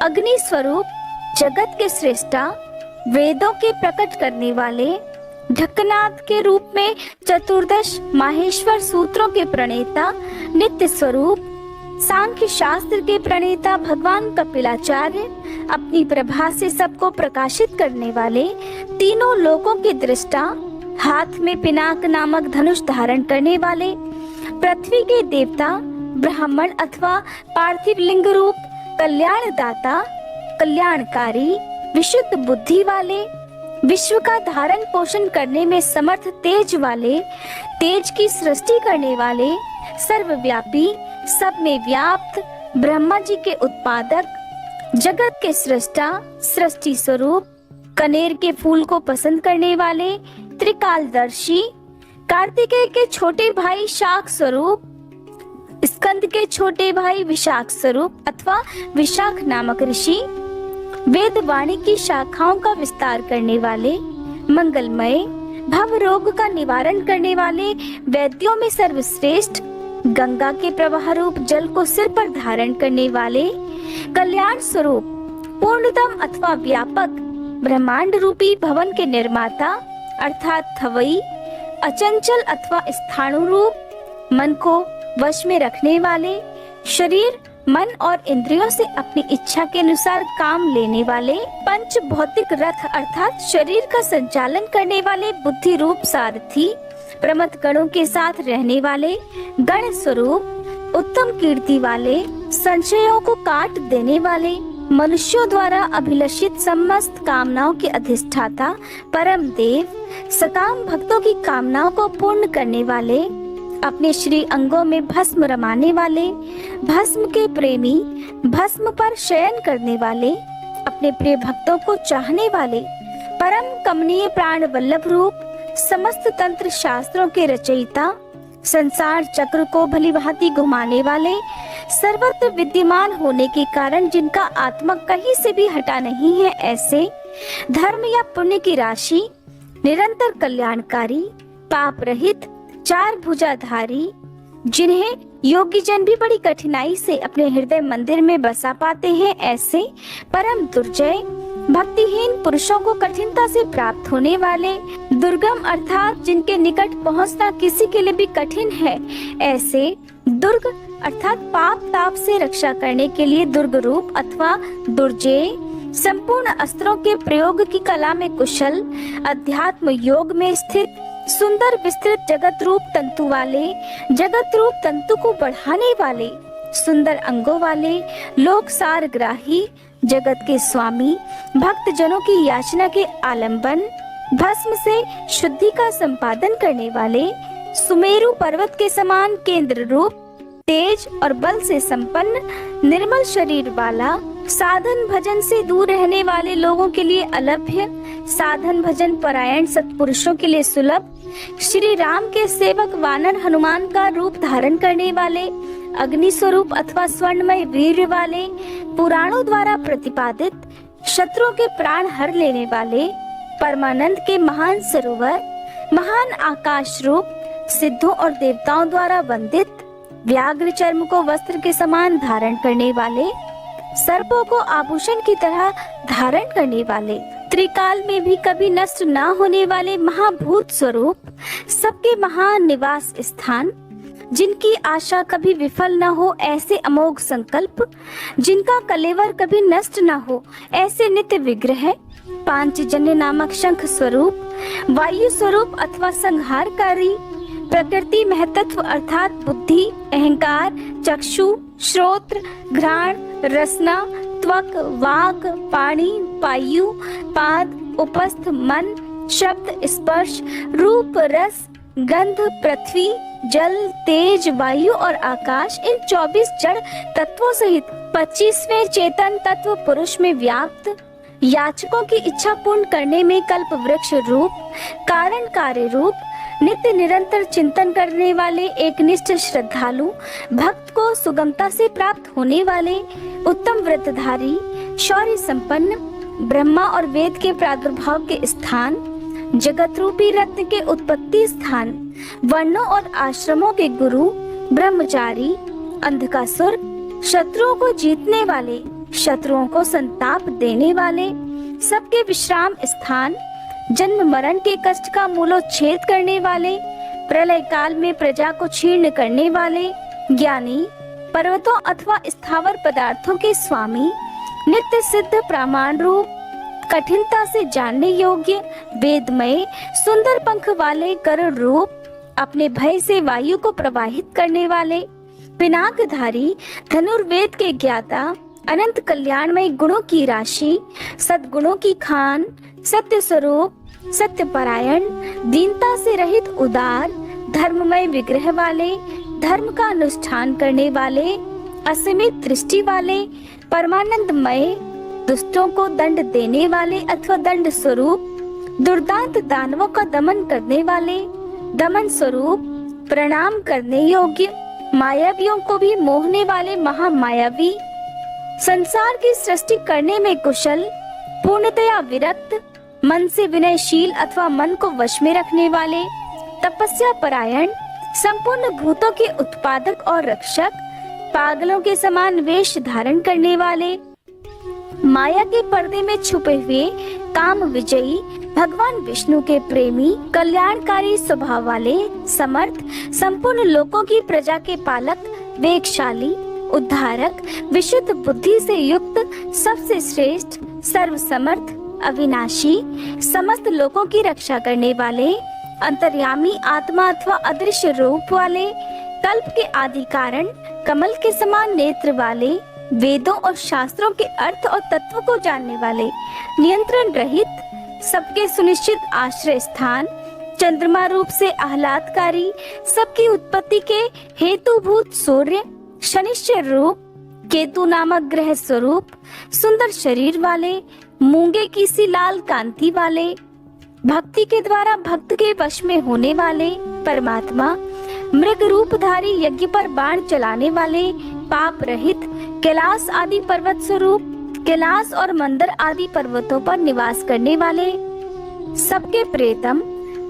अग्नि स्वरूप, जगत के श्रेष्ठा, वेदों के प्रकट करने वाले, ढक्कनाथ के रूप में चतुर्दश माहेश्वर सूत्रों के प्रणेता, नित्य स्वरूप, सांख्य शास्त्र के प्रणेता भगवान कपिलाचार्य, अपनी प्रभा से सबको प्रकाशित करने वाले, तीनों लोकों के दृष्टा, हाथ में पिनाक नामक धनुष धारण करने वाले, पृथ्वी के देवता, ब्राह्मण अथवा पार्थिव लिंग रूप, कल्याणदाता, कल्याणकारी, विशुद्ध बुद्धि वाले, विश्व का धारण पोषण करने में समर्थ तेज वाले, तेज की सृष्टि करने वाले, सर्वव्यापी, सब में व्याप्त, ब्रह्मा जी के उत्पादक, जगत के सृष्टा, सृष्टि स्वरूप, कनेर के फूल को पसंद करने वाले, त्रिकालदर्शी, कार्तिकेय के छोटे भाई शाक स्वरूप, स्कंद के छोटे भाई विशाख स्वरूप अथवा विशाख नामक ऋषि, वेद वाणी की शाखाओं का विस्तार करने वाले, मंगलमय, भव रोग का निवारण करने वाले, वैद्यों में सर्वश्रेष्ठ, गंगा के प्रवाह रूप जल को सिर पर धारण करने वाले, कल्याण स्वरूप, पूर्णतम अथवा व्यापक, ब्रह्मांड रूपी भवन के निर्माता अर्थात थवई, अचंचल अथवा स्थाणु रूप, मन को वश में रखने वाले, शरीर, मन और इंद्रियों से अपनी इच्छा के अनुसार काम लेने वाले, पंच भौतिक रथ अर्थात शरीर का संचालन करने वाले, बुद्धि रूप सारथी, प्रमथ गणों के साथ रहने वाले, गण स्वरूप, उत्तम कीर्ति वाले, संशयों को काट देने वाले, मनुष्यों द्वारा अभिलषित समस्त कामनाओं के अधिष्ठाता, परम देव, सकाम भक्तों की कामनाओं को पूर्ण करने वाले, अपने श्री अंगों में भस्म रमाने वाले, भस्म के प्रेमी, भस्म पर शयन करने वाले, अपने प्रिय भक्तों को चाहने वाले, परम कमनीय प्राण वल्लभ रूप, समस्त तंत्र शास्त्रों के रचयिता, संसार चक्र को भली भांति घुमाने वाले, सर्वत्र विद्यमान होने के कारण जिनका आत्मा कहीं से भी हटा नहीं है, ऐसे धर्म या पुण्य की राशि, निरंतर कल्याणकारी, पाप रहित, चार भुजाधारी, जिन्हें योगी जन भी बड़ी कठिनाई से अपने हृदय मंदिर में बसा पाते हैं, ऐसे परम दुर्जय, भक्तिहीन पुरुषों को कठिनता से प्राप्त होने वाले, दुर्गम अर्थात जिनके निकट पहुंचना किसी के लिए भी कठिन है, ऐसे दुर्ग अर्थात पाप ताप से रक्षा करने के लिए दुर्ग रूप अथवा दुर्जय, संपूर्ण अस्त्रों के प्रयोग की कला में कुशल, अध्यात्म योग में स्थित, सुंदर विस्तृत जगत रूप तंतु वाले, जगत रूप तंतु को बढ़ाने वाले, सुंदर अंगों वाले, लोक सार ग्राही, जगत के स्वामी, भक्त जनों की याचना के आलंबन, भस्म से शुद्धि का संपादन करने वाले, सुमेरु पर्वत के समान केंद्र रूप, तेज और बल से संपन्न, निर्मल शरीर वाला, साधन भजन से दूर रहने वाले लोगों के लिए अलभ्य, साधन भजन परायण सत्पुरुषों के लिए सुलभ, श्री राम के सेवक वानर हनुमान का रूप धारण करने वाले, अग्नि स्वरूप अथवा स्वर्णमय वीर्य वाले, पुराणों द्वारा प्रतिपादित, शत्रुओं के प्राण हर लेने वाले, परमानंद के महान सरोवर, महान आकाश रूप, सिद्धों और देवताओं द्वारा वंदित, व्याघ्र चर्म को वस्त्र के समान धारण करने वाले, सर्पों को आभूषण की तरह धारण करने वाले, त्रिकाल में भी कभी नष्ट न होने वाले महाभूत स्वरूप, सबके महान निवास स्थान, जिनकी आशा कभी विफल न हो ऐसे अमोघ संकल्प, जिनका कलेवर कभी नष्ट न हो ऐसे नित्य विग्रह, पांचजन्य नामक शंख स्वरूप, वायु स्वरूप अथवा संहारकारी, प्रकृति महतत्व अर्थात बुद्धि, अहंकार, चक्षु, श्रोत्र, घ्राण, रसना, त्वक, वाक, पाणी, पायु, पाद, उपस्थ, मन, शब्द, स्पर्श, रूप, रस, गंध, पृथ्वी, जल, तेज, वायु और आकाश, इन 24 जड़ तत्वों सहित 25वें चेतन तत्व पुरुष में व्याप्त, याचकों की इच्छा पूर्ण करने में कल्प वृक्ष रूप, कारण कार्य रूप, नित्य निरंतर चिंतन करने वाले, एकनिष्ठ श्रद्धालु, भक्त को सुगमता से प्राप्त होने वाले, उत्तम व्रतधारी, शौर्य संपन्न, ब्रह्मा और वेद के प्रादुर्भाव के स्थान, जगत रूपी रत्न के उत्पत्ति स्थान, वर्णों और आश्रमों के गुरु, ब्रह्मचारी, अंधकासुर, शत्रुओं को जीतने वाले, शत्रुओं को संताप देने वाले, सबके विश्राम स्थान, जन्म मरण के कष्ट का मूलोच्छेद करने वाले, प्रलय काल में प्रजा को छीर्ण करने वाले, ज्ञानी, पर्वतों अथवा स्थावर पदार्थों के स्वामी, नित्य सिद्ध प्रामाण रूप, कठिनता से जानने योग्य, वेदमय, सुंदर पंख वाले गरुड़ रूप, अपने भय से वायु को प्रवाहित करने वाले, पिनाकधारी, धनुर्वेद के ज्ञाता, अनंत कल्याणमय गुणों की राशि, सद्गुणों की खान, सत्य स्वरूप, सत्य परायण, दीनता से रहित उदार, धर्ममय विग्रह वाले, धर्म का अनुष्ठान करने वाले, असीमित दृष्टि वाले, परमानंदमय, दुष्टों को दंड देने वाले अथवा दंड स्वरूप, दुर्दांत दानवों का दमन करने वाले, दमन स्वरूप, प्रणाम करने योग्य, मायावियों को भी मोहने वाले महामायावी, संसार की सृष्टि करने में कुशल, पूर्णतया विरक्त, मन से विनयशील अथवा मन को वश में रखने वाले, तपस्या परायण, संपूर्ण भूतों के उत्पादक और रक्षक, पागलों के समान वेश धारण करने वाले, माया के पर्दे में छुपे हुए काम विजयी, भगवान विष्णु के प्रेमी, कल्याणकारी स्वभाव वाले, समर्थ, संपूर्ण लोकों की प्रजा के पालक, वेगशाली, उद्धारक, विशुद्ध बुद्धि से युक्त, सबसे श्रेष्ठ, सर्वसमर्थ, अविनाशी, समस्त लोकों की रक्षा करने वाले, अंतर्यामी आत्मा अथवा अदृश्य रूप वाले, कल्प के आदि कारण, कमल के समान नेत्र वाले, वेदों और शास्त्रों के अर्थ और तत्व को जानने वाले, नियंत्रण रहित, सबके सुनिश्चित आश्रय स्थान, चंद्रमा रूप से आह्लादकारी, सबकी उत्पत्ति के हेतुभूत सूर्य, शनिश्चर रूप, केतु नामक ग्रह स्वरूप, सुंदर शरीर वाले, मूंगे की सी लाल कांति वाले, भक्ति के द्वारा भक्त के वश में होने वाले, परमात्मा, मृग रूपधारी, यज्ञ पर बाण चलाने वाले, पाप रहित, कैलाश आदि पर्वत स्वरूप, कैलाश और मंदर आदि पर्वतों पर निवास करने वाले, सबके प्रेतम,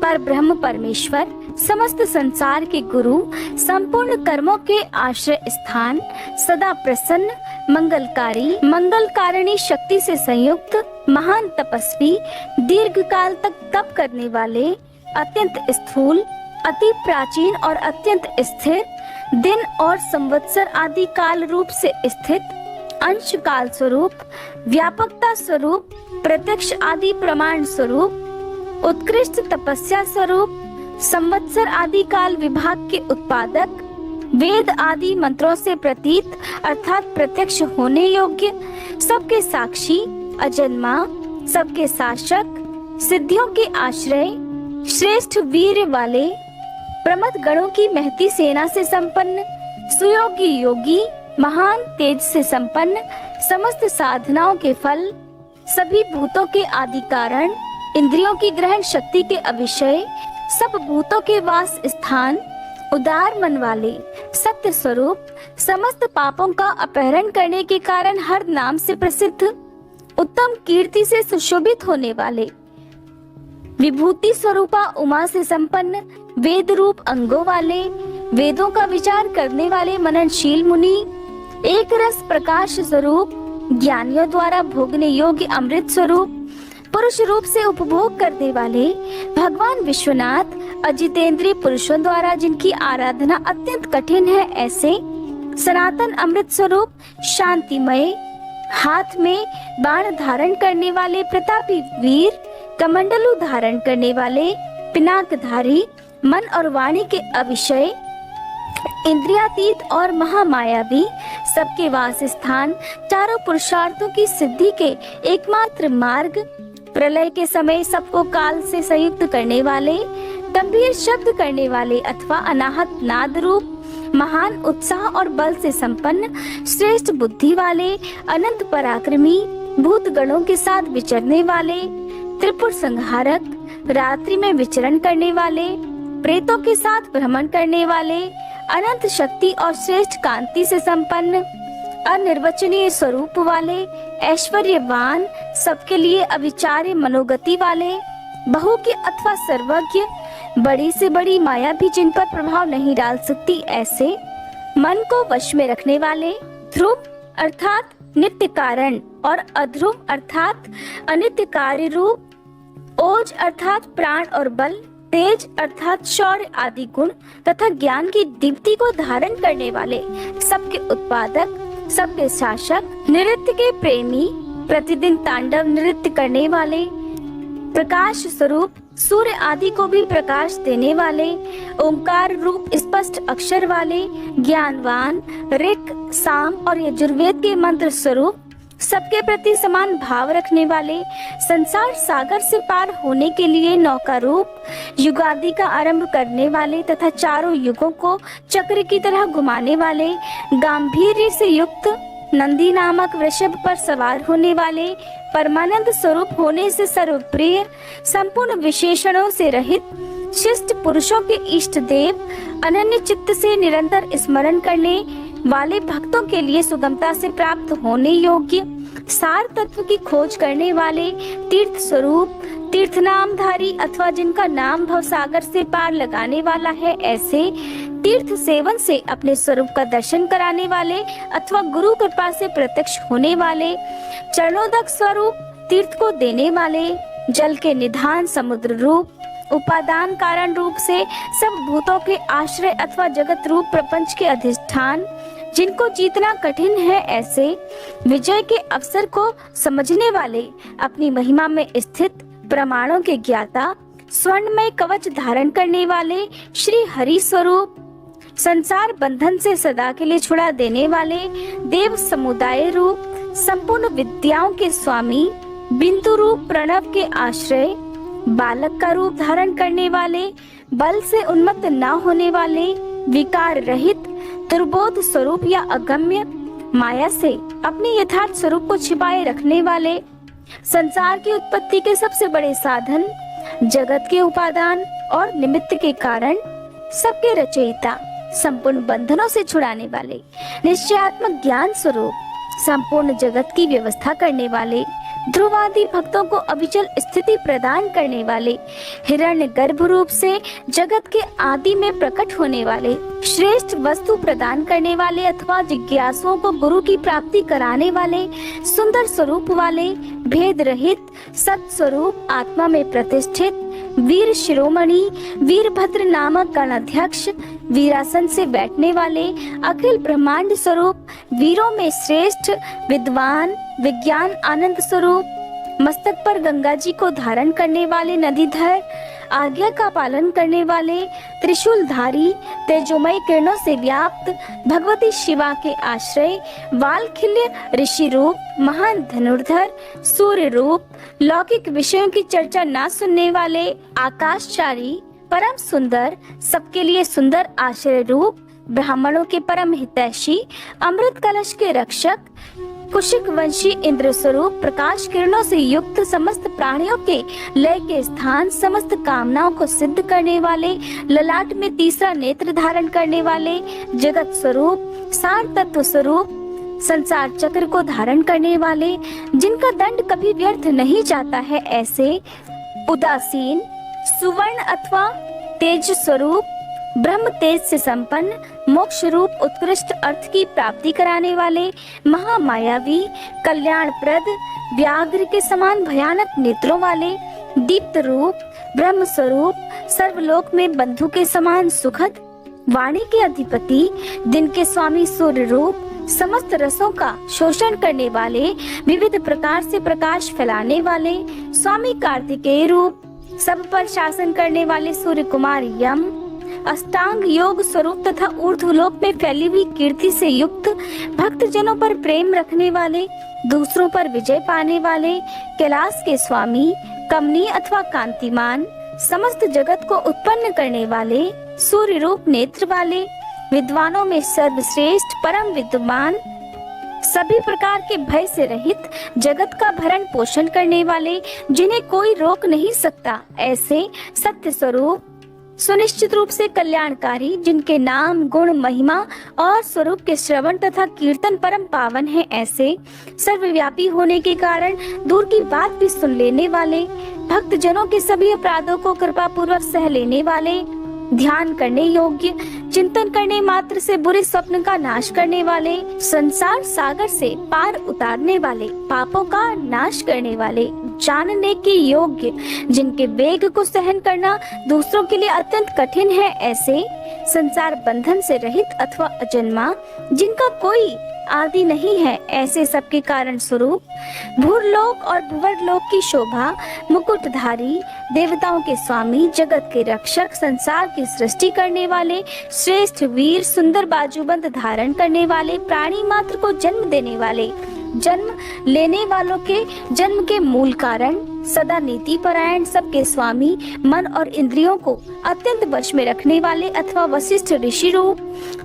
पर ब्रह्म परमेश्वर, समस्त संसार के गुरु, संपूर्ण कर्मों के आश्रय स्थान, सदा प्रसन्न, मंगलकारी, मंगल कारिणी शक्ति से संयुक्त, महान तपस्वी, दीर्घ काल तक तप करने वाले, अत्यंत स्थूल, अति प्राचीन और अत्यंत स्थिर, दिन और संवत्सर आदि काल रूप से स्थित, अंश काल स्वरूप, व्यापकता स्वरूप, प्रत्यक्ष आदि प्रमाण स्वरूप, उत्कृष्ट तपस्या स्वरूप, संवत्सर आदि काल विभाग के उत्पादक, वेद आदि मंत्रों से प्रतीत अर्थात प्रत्यक्ष होने योग्य, सबके साक्षी, अजन्मा, सबके शासक, सिद्धियों के आश्रय, श्रेष्ठ वीर वाले, प्रमथ गणों की महती सेना से संपन्न, सुयोगी योगी, महान तेज से संपन्न, समस्त साधनाओं के फल, सभी भूतों के आदि कारण, इंद्रियों की ग्रहण शक्ति के अविषय, सब भूतों के वास स्थान, उदार मन वाले, सत्य स्वरूप, समस्त पापों का अपहरण करने के कारण हर नाम से प्रसिद्ध, उत्तम कीर्ति से सुशोभित होने वाले, विभूति स्वरूपा उमा से संपन्न, वेद रूप अंगों वाले, वेदों का विचार करने वाले मननशील मुनि, एक रस प्रकाश स्वरूप, ज्ञानियों द्वारा भोगने योग्य अमृत स्वरूप, पुरुष रूप से उपभोग करने वाले, भगवान विश्वनाथ, अजितेंद्रिय पुरुषों द्वारा जिनकी आराधना अत्यंत कठिन है, ऐसे सनातन अमृत स्वरूप, शांतिमय, हाथ में बाण धारण करने वाले प्रतापी वीर, कमंडलू धारण करने वाले, पिनाकधारी, मन और वाणी के अविषय, इंद्रियातीत और महामायावी, सबके वास स्थान, चारों पुरुषार्थों की सिद्धि के एकमात्र मार्ग, प्रलय के समय सबको काल से संयुक्त करने वाले, गंभीर शब्द करने वाले अथवा अनाहत नाद रूप, महान उत्साह और बल से संपन्न, श्रेष्ठ बुद्धि वाले, अनंत पराक्रमी, भूत गणों के साथ विचरने वाले, त्रिपुर संहारक, रात्रि में विचरण करने वाले, प्रेतों के साथ भ्रमण करने वाले, अनंत शक्ति और श्रेष्ठ कांति से संपन्न, अनिर्वचनीय स्वरूप वाले, ऐश्वर्यवान, सबके लिए अविचार्य मनोगति वाले, बहु के अथवा सर्वज्ञ, बड़ी से बड़ी माया भी जिन पर प्रभाव नहीं डाल सकती, ऐसे मन को वश में रखने वाले, ध्रुव अर्थात नित्य कारण और अध्रुव अर्थात अनित्य कार्य रूप, ओज अर्थात प्राण और बल, तेज अर्थात शौर्य आदि गुण तथा ज्ञान की दीप्ति को धारण करने वाले, सबके उत्पादक, सबके शासक, नृत्य के प्रेमी, प्रतिदिन तांडव नृत्य करने वाले, प्रकाश स्वरूप, सूर्य आदि को भी प्रकाश देने वाले, ओंकार रूप स्पष्ट अक्षर वाले, ज्ञानवान, ऋक, साम और यजुर्वेद के मंत्र स्वरूप, सबके प्रति समान भाव रखने वाले, संसार सागर से पार होने के लिए नौका रूप, युगादि का आरंभ करने वाले तथा चारों युगों को चक्र की तरह घुमाने वाले, गांभीर्य से युक्त, नंदी नामक वृषभ पर सवार होने वाले, परमानंद स्वरूप होने से सर्वप्रिय, संपूर्ण विशेषणों से रहित, शिष्ट पुरुषों के इष्ट देव, अनन्य चित्त से निरंतर स्मरण करने वाले भक्तों के लिए सुगमता से प्राप्त होने योग्य, सार तत्व की खोज करने वाले, तीर्थ स्वरूप, तीर्थ नामधारी अथवा जिनका नाम भवसागर से पार लगाने वाला है, ऐसे तीर्थ सेवन से अपने स्वरूप का दर्शन कराने वाले अथवा गुरु कृपा से प्रत्यक्ष होने वाले, चरणोदक स्वरूप तीर्थ को देने वाले, जल के निधान समुद्र रूप, उपादान कारण रूप से सब भूतों के आश्रय अथवा जगत रूप प्रपंच के अधिष्ठान, जिनको जीतना कठिन है, ऐसे विजय के अवसर को समझने वाले, अपनी महिमा में स्थित प्रमाणों के ज्ञाता, स्वर्णमय कवच धारण करने वाले, श्री हरि स्वरूप, संसार बंधन से सदा के लिए छुड़ा देने वाले, देव समुदाय रूप, संपूर्ण विद्याओं के स्वामी, बिंदु रूप प्रणव के आश्रय, बालक का रूप धारण करने वाले, बल से उन्मत्त न होने वाले, विकार रहित दुर्बोध स्वरूप या अगम्य माया से अपने यथार्थ स्वरूप को छिपाए रखने वाले, संसार की उत्पत्ति के सबसे बड़े साधन, जगत के उपादान और निमित्त के कारण, सबके रचयिता, संपूर्ण बंधनों से छुड़ाने वाले, निश्चयात्मक ज्ञान स्वरूप, संपूर्ण जगत की व्यवस्था करने वाले, ध्रुवादि भक्तों को अविचल स्थिति प्रदान करने वाले, हिरण्य गर्भ रूप से जगत के आदि में प्रकट होने वाले, श्रेष्ठ वस्तु प्रदान करने वाले अथवा जिज्ञासुओं को गुरु की प्राप्ति कराने वाले, सुंदर स्वरूप वाले, भेद रहित सत स्वरूप आत्मा में प्रतिष्ठित, वीर शिरोमणि, वीरभद्र नामक गणाध्यक्ष, वीरासन से बैठने वाले, अखिल ब्रह्मांड स्वरूप, वीरों में श्रेष्ठ, विद्वान, विज्ञान आनंद स्वरूप, मस्तक पर गंगा जी को धारण करने वाले नदीधर, आज्ञा का पालन करने वाले, त्रिशूलधारी, तेजोमय किरणों से व्याप्त, भगवती शिवा के आश्रय, वालखिल्य ऋषि रूप, महान धनुर्धर, सूर्य रूप, लौकिक विषयों की चर्चा ना सुनने वाले, आकाशचारी, परम सुंदर, सबके लिए सुंदर आश्रय रूप, ब्राह्मणों के परम हितैषी, अमृत कलश के रक्षक, कुशिक वंशी इंद्र स्वरूप, प्रकाश किरणों से युक्त, समस्त प्राणियों के लय के स्थान, समस्त कामनाओं को सिद्ध करने वाले, ललाट में तीसरा नेत्र धारण करने वाले, जगत स्वरूप, सार तत्व स्वरूप, संसार चक्र को धारण करने वाले, जिनका दंड कभी व्यर्थ नहीं जाता है, ऐसे उदासीन, सुवर्ण अथवा तेज स्वरूप, ब्रह्म तेज से संपन्न, मोक्ष रूप उत्कृष्ट अर्थ की प्राप्ति कराने वाले, महामायावी, कल्याणप्रद, व्याघ्र के समान भयानक नेत्रों वाले, दीप्त रूप, ब्रह्म स्वरूप, सर्वलोक में बंधु के समान सुखद, वाणी के अधिपति, दिन के स्वामी सूर्य रूप, समस्त रसों का शोषण करने वाले, विविध प्रकार से प्रकाश फैलाने वाले, स्वामी कार्तिकेय रूप, सब पर शासन करने वाले सूर्य कुमार यम, अष्टांग योग स्वरूप तथा ऊर्ध्वलोक में फैली हुई कीर्ति से युक्त, भक्त जनों पर प्रेम रखने वाले, दूसरों पर विजय पाने वाले, कैलाश के स्वामी, कमनी अथवा कांतिमान, समस्त जगत को उत्पन्न करने वाले, सूर्य रूप नेत्र वाले, विद्वानों में सर्वश्रेष्ठ, परम विद्वान, सभी प्रकार के भय से रहित, जगत का भरण पोषण करने वाले, जिन्हें कोई रोक नहीं सकता, ऐसे सत्य स्वरूप, सुनिश्चित रूप से कल्याणकारी, जिनके नाम, गुण, महिमा और स्वरूप के श्रवण तथा कीर्तन परम पावन है, ऐसे सर्वव्यापी होने के कारण दूर की बात भी सुन लेने वाले, भक्त जनों के सभी अपराधों को कृपा पूर्वक सह लेने वाले, ध्यान करने योग्य, चिंतन करने मात्र से बुरे स्वप्न का नाश करने वाले, संसार सागर से पार उतारने वाले, पापों का नाश करने वाले, जानने के योग्य, जिनके वेग को सहन करना दूसरों के लिए अत्यंत कठिन है, ऐसे संसार बंधन से रहित अथवा अजन्मा, जिनका कोई आदि नहीं है, ऐसे सबके कारण स्वरूप, भूरलोक और भुवरलोक की शोभा, मुकुटधारी, देवताओं के स्वामी, जगत के रक्षक, संसार की सृष्टि करने वाले, श्रेष्ठ वीर, सुंदर बाजूबंद धारण करने वाले, प्राणी मात्र को जन्म देने वाले, जन्म लेने वालों के जन्म के मूल कारण, सदा नीति परायण, सबके स्वामी, मन और इंद्रियों को अत्यंत वश में रखने वाले अथवा वशिष्ठ ऋषि रूप,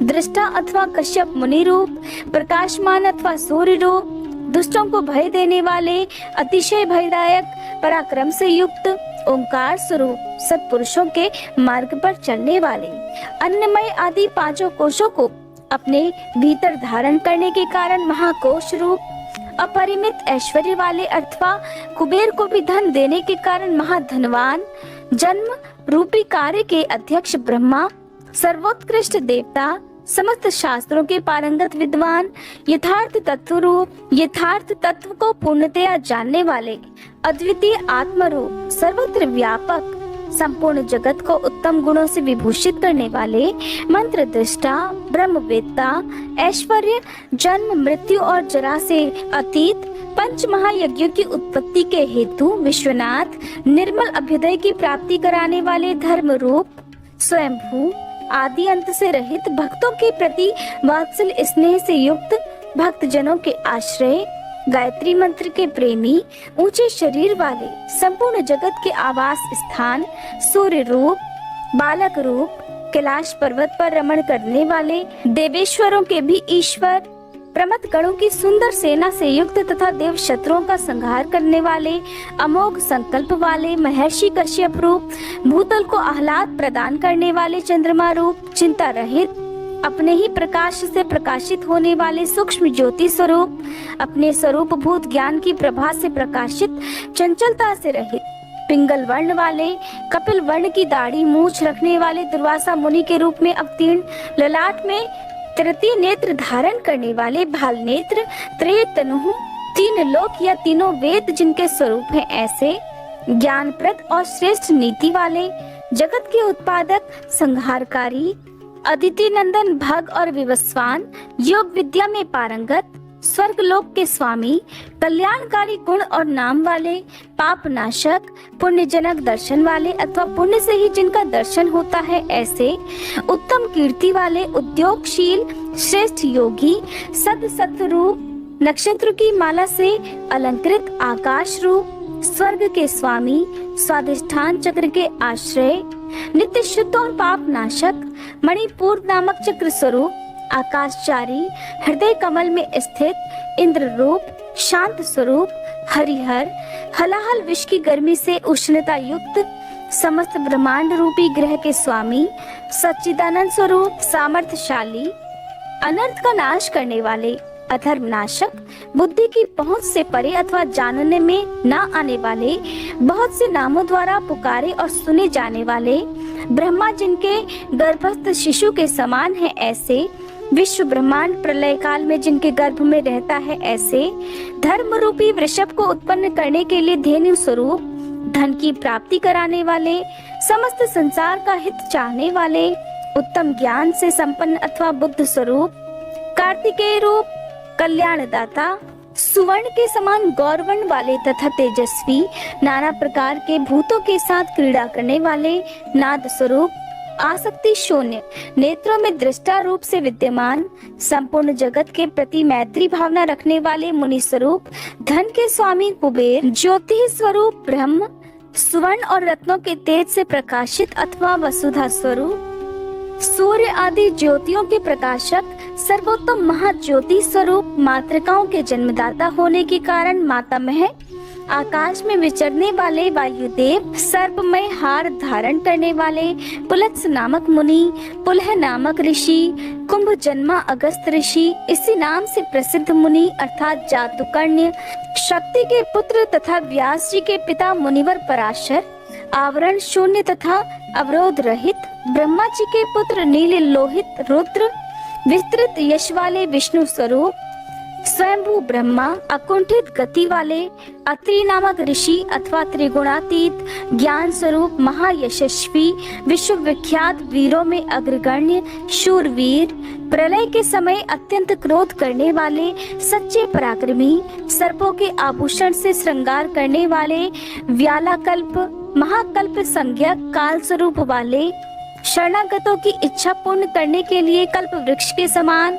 दृष्टा अथवा कश्यप मुनि रूप, प्रकाशमान अथवा सूर्य रूप, दुष्टों को भय देने वाले, अतिशय भयदायक, पराक्रम से युक्त, ओंकार स्वरूप, सत्पुरुषों के मार्ग पर चलने वाले, अन्नमय आदि पांचों कोशों को अपने भीतर धारण करने के कारण महाकोश रूप, अपरिमित ऐश्वर्य वाले अथवा कुबेर को भी धन देने के कारण महाधनवान, जन्म रूपी कार्य के अध्यक्ष ब्रह्मा, सर्वोत्कृष्ट देवता, समस्त शास्त्रों के पारंगत विद्वान, यथार्थ तत्व रूप, यथार्थ तत्व को पूर्णतया जानने वाले, अद्वितीय आत्म रूप, सर्वत्र व्यापक, संपूर्ण जगत को उत्तम गुणों से विभूषित करने वाले, मंत्र दृष्टा, ब्रह्मवेत्ता, ऐश्वर्य, जन्म मृत्यु और जरा से अतीत, पंच महायज्ञों की उत्पत्ति के हेतु विश्वनाथ, निर्मल अभ्युदय की प्राप्ति कराने वाले धर्म रूप, स्वयंभू, आदि अंत से रहित, भक्तों के प्रति वात्सल स्नेह से युक्त, भक्त जनों के आश्रय, गायत्री मंत्र के प्रेमी, ऊंचे शरीर वाले, संपूर्ण जगत के आवास स्थान, सूर्य रूप, बालक रूप, कैलाश पर्वत पर रमण करने वाले, देवेश्वरों के भी ईश्वर, प्रमथ गणों की सुंदर सेना से युक्त तथा देव शत्रुओं का संहार करने वाले, अमोघ संकल्प वाले, महर्षि कश्यप रूप, भूतल को आह्लाद प्रदान करने वाले चंद्रमा रूप, चिंता रहित, अपने ही प्रकाश से प्रकाशित होने वाले सूक्ष्म ज्योति स्वरूप, अपने स्वरूप भूत ज्ञान की प्रभा से प्रकाशित, चंचलता से रहित, पिंगल वर्ण वाले, कपिल वर्ण की दाढ़ी मूछ रखने वाले दुर्वासा मुनि के रूप में अवतीर्ण, ललाट में तृतीय नेत्र धारण करने वाले, भाल नेत्र, त्रयतनु, तीन लोक या तीनों वेद जिनके स्वरूप हैं ऐसे, ज्ञानप्रद और श्रेष्ठ नीति वाले, जगत के उत्पादक, संहारकारी, अदिति नंदन, भग और विवस्वान, योग विद्या में पारंगत, स्वर्ग लोक के स्वामी, कल्याणकारी गुण और नाम वाले, पाप नाशक, पुण्यजनक दर्शन वाले अथवा पुण्य से ही जिनका दर्शन होता है ऐसे, उत्तम कीर्ति वाले, उद्योगशील, श्रेष्ठ योगी, सत रूप, नक्षत्र की माला से अलंकृत आकाश रूप, स्वर्ग के स्वामी, स्वादिष्ठान चक्र के आश्रय, नित्य शुद्ध और पाप नाशक, मणिपुर नामक चक्र स्वरूप, आकाशचारी, हृदय कमल में स्थित, इंद्र रूप, शांत स्वरूप, हरिहर, हलाहल विष की गर्मी से उष्णता युक्त, समस्त ब्रह्मांड रूपी ग्रह के स्वामी, सच्चिदानंद स्वरूप, सामर्थ्यशाली, अनर्थ का नाश करने वाले, अधर्म नाशक, बुद्धि की पहुंच से परे अथवा जानने में न आने वाले, बहुत से नामों द्वारा पुकारे और सुने जाने वाले, ब्रह्मा जिनके गर्भस्थ शिशु के समान है ऐसे, विश्व ब्रह्मांड प्रलय काल में जिनके गर्भ में रहता है ऐसे, धर्म रूपी वृषभ को उत्पन्न करने के लिए धेनु स्वरूप, धन की प्राप्ति कराने वाले, समस्त संसार का हित चाहने वाले, उत्तम ज्ञान से संपन्न अथवा बुद्ध स्वरूप, कार्तिकेय रूप, कल्याणदाता, सुवर्ण के समान गौरवर्ण वाले तथा तेजस्वी, नाना प्रकार के भूतों के साथ क्रीड़ा करने वाले, नाद स्वरूप, आसक्ति शून्य, नेत्रों में दृष्टा रूप से विद्यमान, संपूर्ण जगत के प्रति मैत्री भावना रखने वाले मुनि स्वरूप, धन के स्वामी कुबेर, ज्योति स्वरूप ब्रह्म, सुवर्ण और रत्नों के तेज से प्रकाशित अथवा वसुधा स्वरूप, सूर्य आदि ज्योतियों के प्रकाशक, सर्वोत्तम महाज्योति स्वरूप, मातृकाओं के जन्मदाता होने के कारण मातामह, आकाश में विचरने वाले वायुदेव, सर्पमय हार धारण करने वाले, पुलत्स नामक मुनि, पुलह नामक ऋषि, कुंभ जन्मा अगस्त ऋषि, इसी नाम से प्रसिद्ध मुनि अर्थात जातुकर्ण्य, शक्ति के पुत्र तथा व्यास जी के पिता मुनिवर पराशर, आवरण शून्य तथा अवरोध रहित, ब्रह्मा जी के पुत्र नील लोहित रुद्र, विस्तृत यश वाले विष्णु स्वरूप, स्वयंभू ब्रह्मा, अकुंठित गति वाले, अत्रि नामक ऋषि अथवा त्रिगुणातीत, ज्ञान स्वरूप, महायशस्वी, विश्व विख्यात वीरों में अग्रगण्य, शूरवीर, प्रलय के समय अत्यंत क्रोध करने वाले, सच्चे पराक्रमी, सर्पों के आभूषण से श्रृंगार करने वाले, व्यालाकल्प, महाकल्प संज्ञक, काल स्वरूप वाले, शरणागतों की इच्छा पूर्ण करने के लिए कल्प वृक्ष के समान,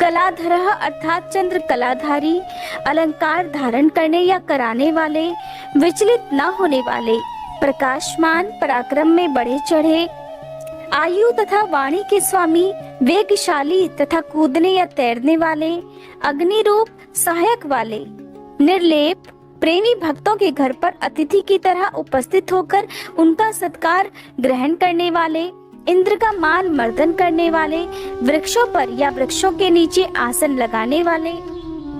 कलाधरः अर्थात चंद्र कलाधारी, अलंकार धारण करने या कराने वाले, विचलित न होने वाले, प्रकाशमान, पराक्रम में बढ़े चढ़े, आयु तथा वाणी के स्वामी, वेगशाली तथा कूदने या तैरने वाले, अग्नि रूप सहायक वाले, निर्लेप, प्रेमी भक्तों के घर पर अतिथि की तरह उपस्थित होकर उनका सत्कार ग्रहण करने वाले, इंद्र का मान मर्दन करने वाले, वृक्षों पर या वृक्षों के नीचे आसन लगाने वाले,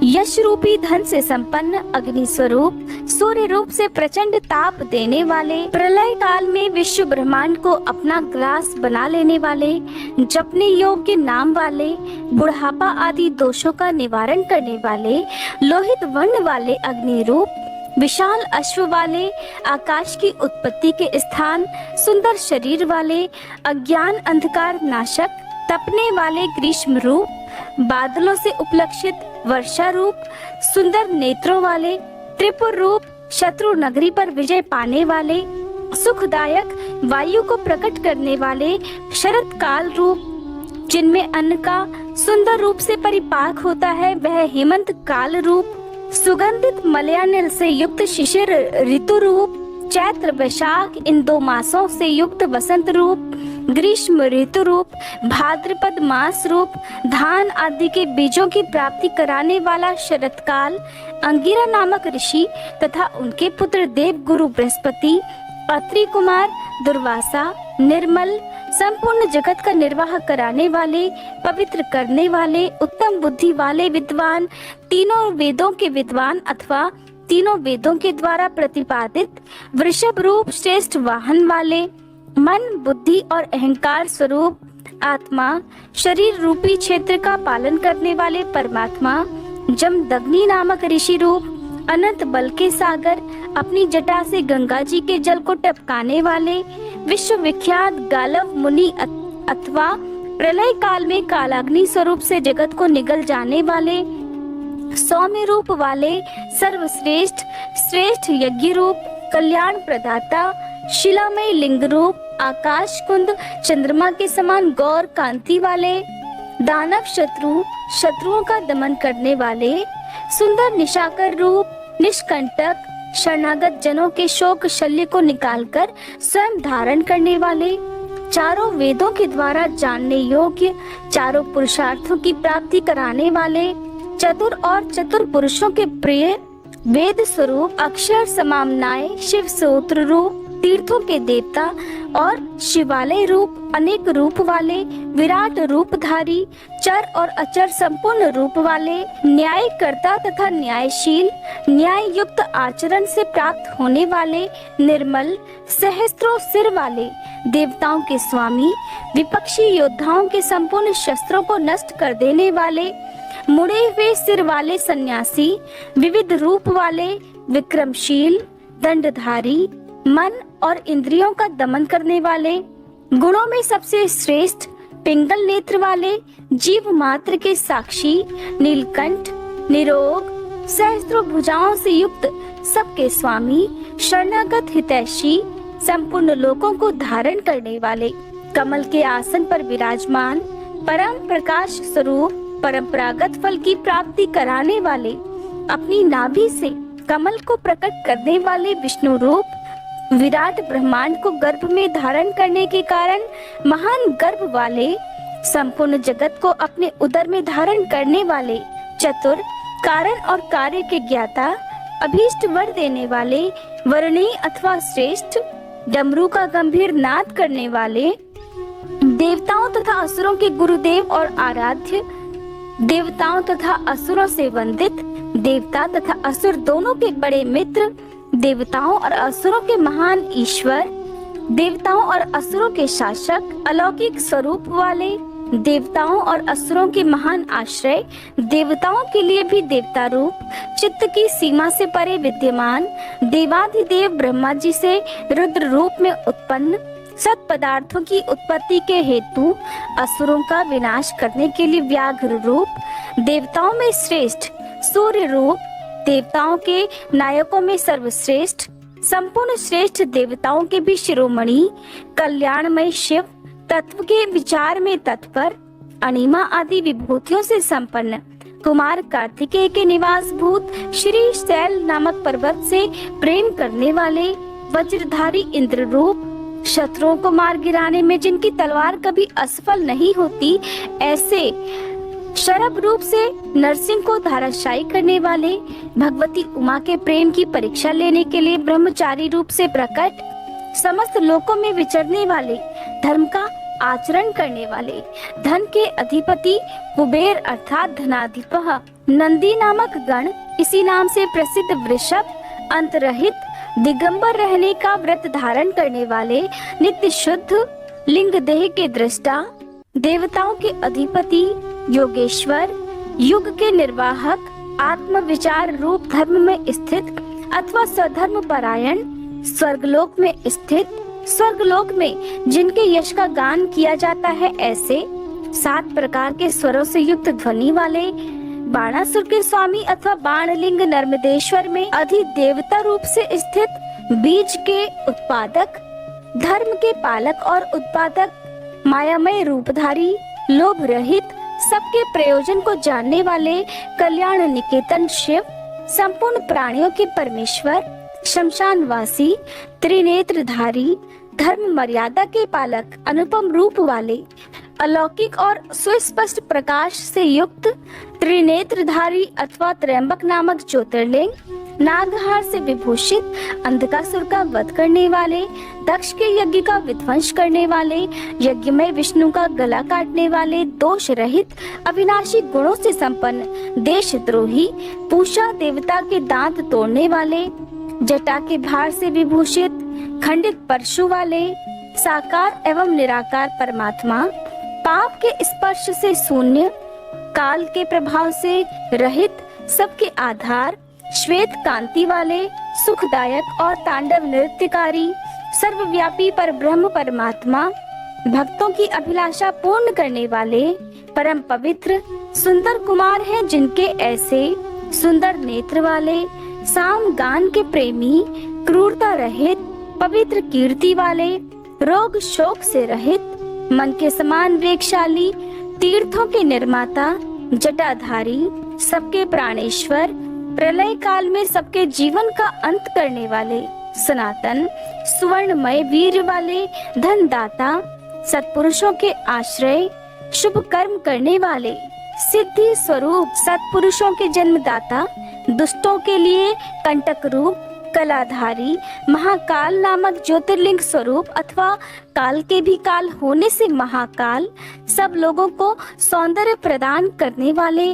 यश रूपी धन से संपन्न, अग्नि स्वरूप, सूर्य रूप से प्रचंड ताप देने वाले, प्रलय काल में विश्व ब्रह्मांड को अपना ग्रास बना लेने वाले, जपने योग्य नाम वाले, बुढ़ापा आदि दोषों का निवारण करने वाले, लोहित वर्ण वाले अग्नि रूप, विशाल अश्व वाले, आकाश की उत्पत्ति के स्थान, सुंदर शरीर वाले, अज्ञान अंधकार नाशक, तपने वाले ग्रीष्म रूप, बादलों से उपलक्षित वर्षा रूप, सुंदर नेत्रों वाले, त्रिपुर रूप, शत्रु नगरी पर विजय पाने वाले, सुखदायक वायु को प्रकट करने वाले, शरत काल रूप, जिनमें अन्न का सुंदर रूप से परिपाक होता है, वह हेमंत काल रूप, सुगंधित मलयानिल से युक्त शिशिर ऋतु रूप, चैत्र वैशाख इन 2 मासों से युक्त वसंत रूप, ग्रीष्म ऋतु रूप, भाद्रपद मास रूप, धान आदि के बीजों की प्राप्ति कराने वाला शरतकाल, अंगिरा नामक ऋषि तथा उनके पुत्र देव गुरु बृहस्पति, अत्रि कुमार, दुर्वासा, निर्मल, संपूर्ण जगत का निर्वाह कराने वाले, पवित्र करने वाले, उत्तम बुद्धि वाले विद्वान, तीनों वेदों के विद्वान अथवा तीनों वेदों के द्वारा प्रतिपादित, वृषभ रूप श्रेष्ठ वाहन वाले, मन, बुद्धि और अहंकार स्वरूप आत्मा, शरीर रूपी क्षेत्र का पालन करने वाले परमात्मा, जमदग्नि नामक ऋषि रूप, अनंत बल के सागर, अपनी जटा से गंगा जी के जल को टपकाने वाले, विश्व विख्यात गालव मुनि अथवा प्रलय काल में कालाग्नि स्वरूप से जगत को निगल जाने वाले, सौम्य रूप वाले, सर्वश्रेष्ठ श्रेष्ठ यज्ञ रूप, कल्याण प्रदाता, शिलामय लिंग रूप, आकाश कुंद चंद्रमा के समान गौर कांति वाले, दानव शत्रुओं का दमन करने वाले, सुंदर निशाकर रूप, निष्कंटक, शरणागत जनों के शोक शल्य को निकालकर स्वयं धारण करने वाले, चारों वेदों के द्वारा जानने योग्य, चारों पुरुषार्थों की प्राप्ति कराने वाले, चतुर और चतुर पुरुषों के प्रिय, वेद स्वरूप, अक्षर समामनाय, शिव सूत्र रूप, तीर्थों के देवता और शिवालय रूप, अनेक रूप वाले, विराट रूपधारी, चर और अचर संपूर्ण रूप वाले, न्यायकर्ता तथा न्यायशील, न्याय युक्त आचरण से प्राप्त होने वाले, निर्मल, सहस्त्रों सिर वाले, देवताओं के स्वामी, विपक्षी योद्धाओं के संपूर्ण शस्त्रों को नष्ट कर देने वाले, मुड़े हुए सिर वाले सन्यासी, विविध रूप वाले, विक्रमशील, दंडधारी, मन और इंद्रियों का दमन करने वाले, गुणों में सबसे श्रेष्ठ, पिंगल नेत्र वाले, जीव मात्र के साक्षी, नीलकंठ, निरोग, सहस्त्रों भुजाओं से युक्त, सबके स्वामी, शरणागत हितैषी, संपूर्ण लोकों को धारण करने वाले, कमल के आसन पर विराजमान, परम प्रकाश स्वरूप, परंपरागत फल की प्राप्ति कराने वाले, अपनी नाभि से कमल को प्रकट करने वाले विष्णु रूप, विराट ब्रह्मांड को गर्भ में धारण करने के कारण महान गर्भ वाले, संपूर्ण जगत को अपने उदर में धारण करने वाले, चतुर, कारण और कार्य के ज्ञाता, अभीष्ट वर देने वाले, वर्णीय अथवा श्रेष्ठ, डमरू का गंभीर नाद करने वाले, देवताओं तथा असुरों के गुरुदेव और आराध्य, देवताओं तथा असुरों से वंदित, देवता तथा असुर दोनों के बड़े मित्र, देवताओं और असुरों के महान ईश्वर, देवताओं और असुरों के शासक, अलौकिक स्वरूप वाले, देवताओं और असुरों के महान आश्रय, देवताओं के लिए भी देवता रूप, चित्त की सीमा से परे विद्यमान, देवाधिदेव ब्रह्मा जी से रुद्र रूप में उत्पन्न, सत पदार्थों की उत्पत्ति के हेतु, असुरों का विनाश करने के लिए व्याघ्र रूप, देवताओं में श्रेष्ठ, सूर्य रूप, देवताओं के नायकों में सर्वश्रेष्ठ, संपूर्ण श्रेष्ठ देवताओं के भी शिरोमणि, कल्याणमय शिव, तत्व के विचार में तत्पर, अनिमा आदि विभूतियों से संपन्न, कुमार कार्तिकेय के निवास भूत, श्री शैल नामक पर्वत से प्रेम करने वाले, वज्रधारी इंद्र रूप, शत्रुओं को मार गिराने में जिनकी तलवार कभी असफल नहीं होती, ऐसे शरभ रूप से नरसिंह को धाराशायी करने वाले, भगवती उमा के प्रेम की परीक्षा लेने के लिए ब्रह्मचारी रूप से प्रकट, समस्त लोकों में विचरने वाले, धर्म का आचरण करने वाले, धन के अधिपति कुबेर अर्थात धनाधिपः, नंदी नामक गण, इसी नाम से प्रसिद्ध वृषभ, अंतरहित दिगंबर रहने का व्रत धारण करने वाले, नित्य शुद्ध, लिंग देह के दृष्टा, देवताओं के अधिपति, योगेश्वर, युग के निर्वाहक, आत्म विचार रूप धर्म में स्थित अथवा स्वधर्म परायण, स्वर्गलोक में स्थित, स्वर्गलोक में जिनके यश का गान किया जाता है, ऐसे 7 प्रकार के स्वरों से युक्त ध्वनि वाले, बाणासुर के स्वामी अथवा बाणलिंग नर्मदेश्वर में अधिदेवता रूप से स्थित, बीज के उत्पादक, धर्म के पालक और उत्पादक, मायामय रूपधारी, लोभ रहित, सबके प्रयोजन को जानने वाले, कल्याण निकेतन शिव, संपूर्ण प्राणियों के परमेश्वर, शमशानवासी, त्रिनेत्रधारी, धर्म मर्यादा के पालक, अनुपम रूप वाले, अलौकिक और सुस्पष्ट प्रकाश से युक्त, त्रिनेत्रधारी अथवा त्रयंबक नामक ज्योतिर्लिंग, नागहार से विभूषित, अंधकासुर का वध करने वाले, दक्ष के यज्ञ का विध्वंस करने वाले, यज्ञ में विष्णु का गला काटने वाले, दोष रहित, अविनाशी गुणों से संपन्न, देशद्रोही, पूषा देवता के दांत तोड़ने वाले, जटा के भार से विभूषित, खंडित परशु वाले, साकार एवं निराकार परमात्मा, पाप के स्पर्श से शून्य, काल के प्रभाव से रहित, सबके आधार, श्वेत कांति वाले, सुखदायक और तांडव नृत्यकारी, सर्वव्यापी पर ब्रह्म परमात्मा, भक्तों की अभिलाषा पूर्ण करने वाले, परम पवित्र, सुंदर कुमार हैं जिनके ऐसे सुंदर नेत्र वाले, साम गान के प्रेमी, क्रूरता रहित, पवित्र कीर्ति वाले, रोग शोक से रहित, मन के समान वेगशाली, तीर्थों के निर्माता, जटाधारी, सबके प्राणेश्वर, प्रलय काल में सबके जीवन का अंत करने वाले, सनातन, सुवर्णमय वीर वाले, धनदाता, सत्पुरुषों के आश्रय, शुभ कर्म करने वाले, सिद्धि स्वरूप, सत्पुरुषों के जन्मदाता, दुष्टों के लिए कंटक रूप, कलाधारी, महाकाल नामक ज्योतिर्लिंग स्वरूप अथवा काल के भी काल होने से महाकाल, सब लोगों को सौंदर्य प्रदान करने वाले,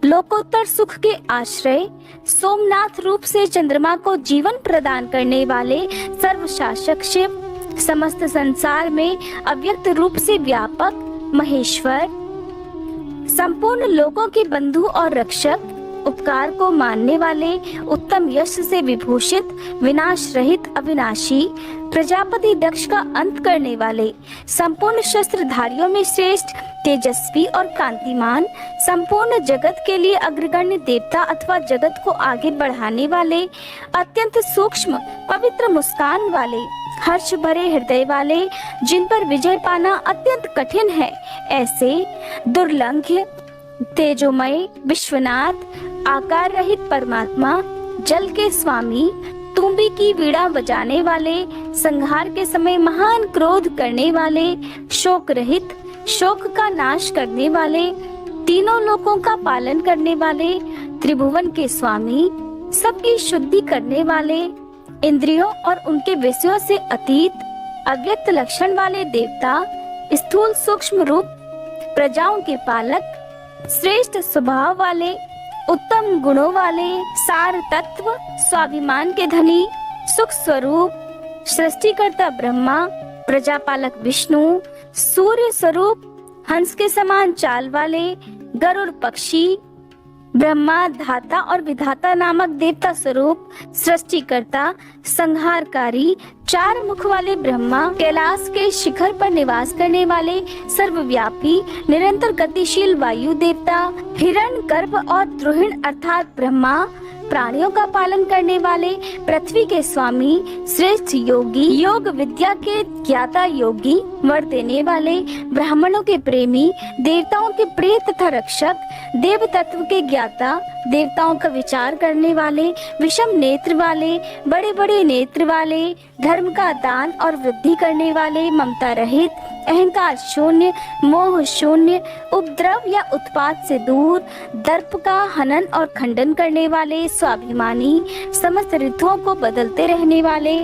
लोकोत्तर सुख के आश्रय, सोमनाथ रूप से चंद्रमा को जीवन प्रदान करने वाले, सर्वशासक शिव, समस्त संसार में अव्यक्त रूप से व्यापक महेश्वर, संपूर्ण लोगों के बंधु और रक्षक, उपकार को मानने वाले, उत्तम यश से विभूषित, विनाश रहित, अविनाशी, प्रजापति दक्ष का अंत करने वाले, संपूर्ण शस्त्रधारियों में श्रेष्ठ, तेजस्वी और कांतिमान, संपूर्ण जगत के लिए अग्रगण्य देवता अथवा जगत को आगे बढ़ाने वाले, अत्यंत सूक्ष्म पवित्र मुस्कान वाले, हर्ष भरे हृदय वाले, जिन पर विजय पाना अत्यंत कठिन है, ऐसे दुर्लंघ्य, तेजोमय, विश्वनाथ, आकार रहित परमात्मा, जल के स्वामी, तुम्बी की वीणा बजाने वाले, संहार के समय महान क्रोध करने वाले, शोक रहित, शोक का नाश करने वाले, तीनों लोकों का पालन करने वाले, त्रिभुवन के स्वामी, सबकी शुद्धि करने वाले, इंद्रियों और उनके विषयों से अतीत, अव्यक्त लक्षण वाले देवता, स्थूल सूक्ष्म रूप, प्रजाओं के पालक, श्रेष्ठ स्वभाव वाले, उत्तम गुणों वाले, सार तत्व, स्वाभिमान के धनी, सुख स्वरूप, सृष्टिकर्ता ब्रह्मा, प्रजापालक विष्णु, सूर्य स्वरूप, हंस के समान चाल वाले, गरुड़ पक्षी, ब्रह्मा, धाता और विधाता नामक देवता स्वरूप, सृष्टिकर्ता, संहारकारी, 4 मुख वाले ब्रह्मा, कैलाश के शिखर पर निवास करने वाले, सर्वव्यापी, निरंतर गतिशील वायु देवता, हिरण गर्भ और द्रोहिण अर्थात ब्रह्मा, प्राणियों का पालन करने वाले, पृथ्वी के स्वामी, श्रेष्ठ योगी, योग विद्या के ज्ञाता योगी, वर देने वाले, ब्राह्मणों के प्रेमी, देवताओं के प्रिय तथा रक्षक, देव तत्व के ज्ञाता, देवताओं का विचार करने वाले, विषम नेत्र वाले, बड़े बड़े नेत्र वाले, धर्म का दान और वृद्धि करने वाले, ममता रहित, अहंकार शून्य, मोह शून्य, उपद्रव या उत्पात से दूर, दर्प का हनन और खंडन करने वाले, स्वाभिमानी, समस्त ऋतुओं को बदलते रहने वाले,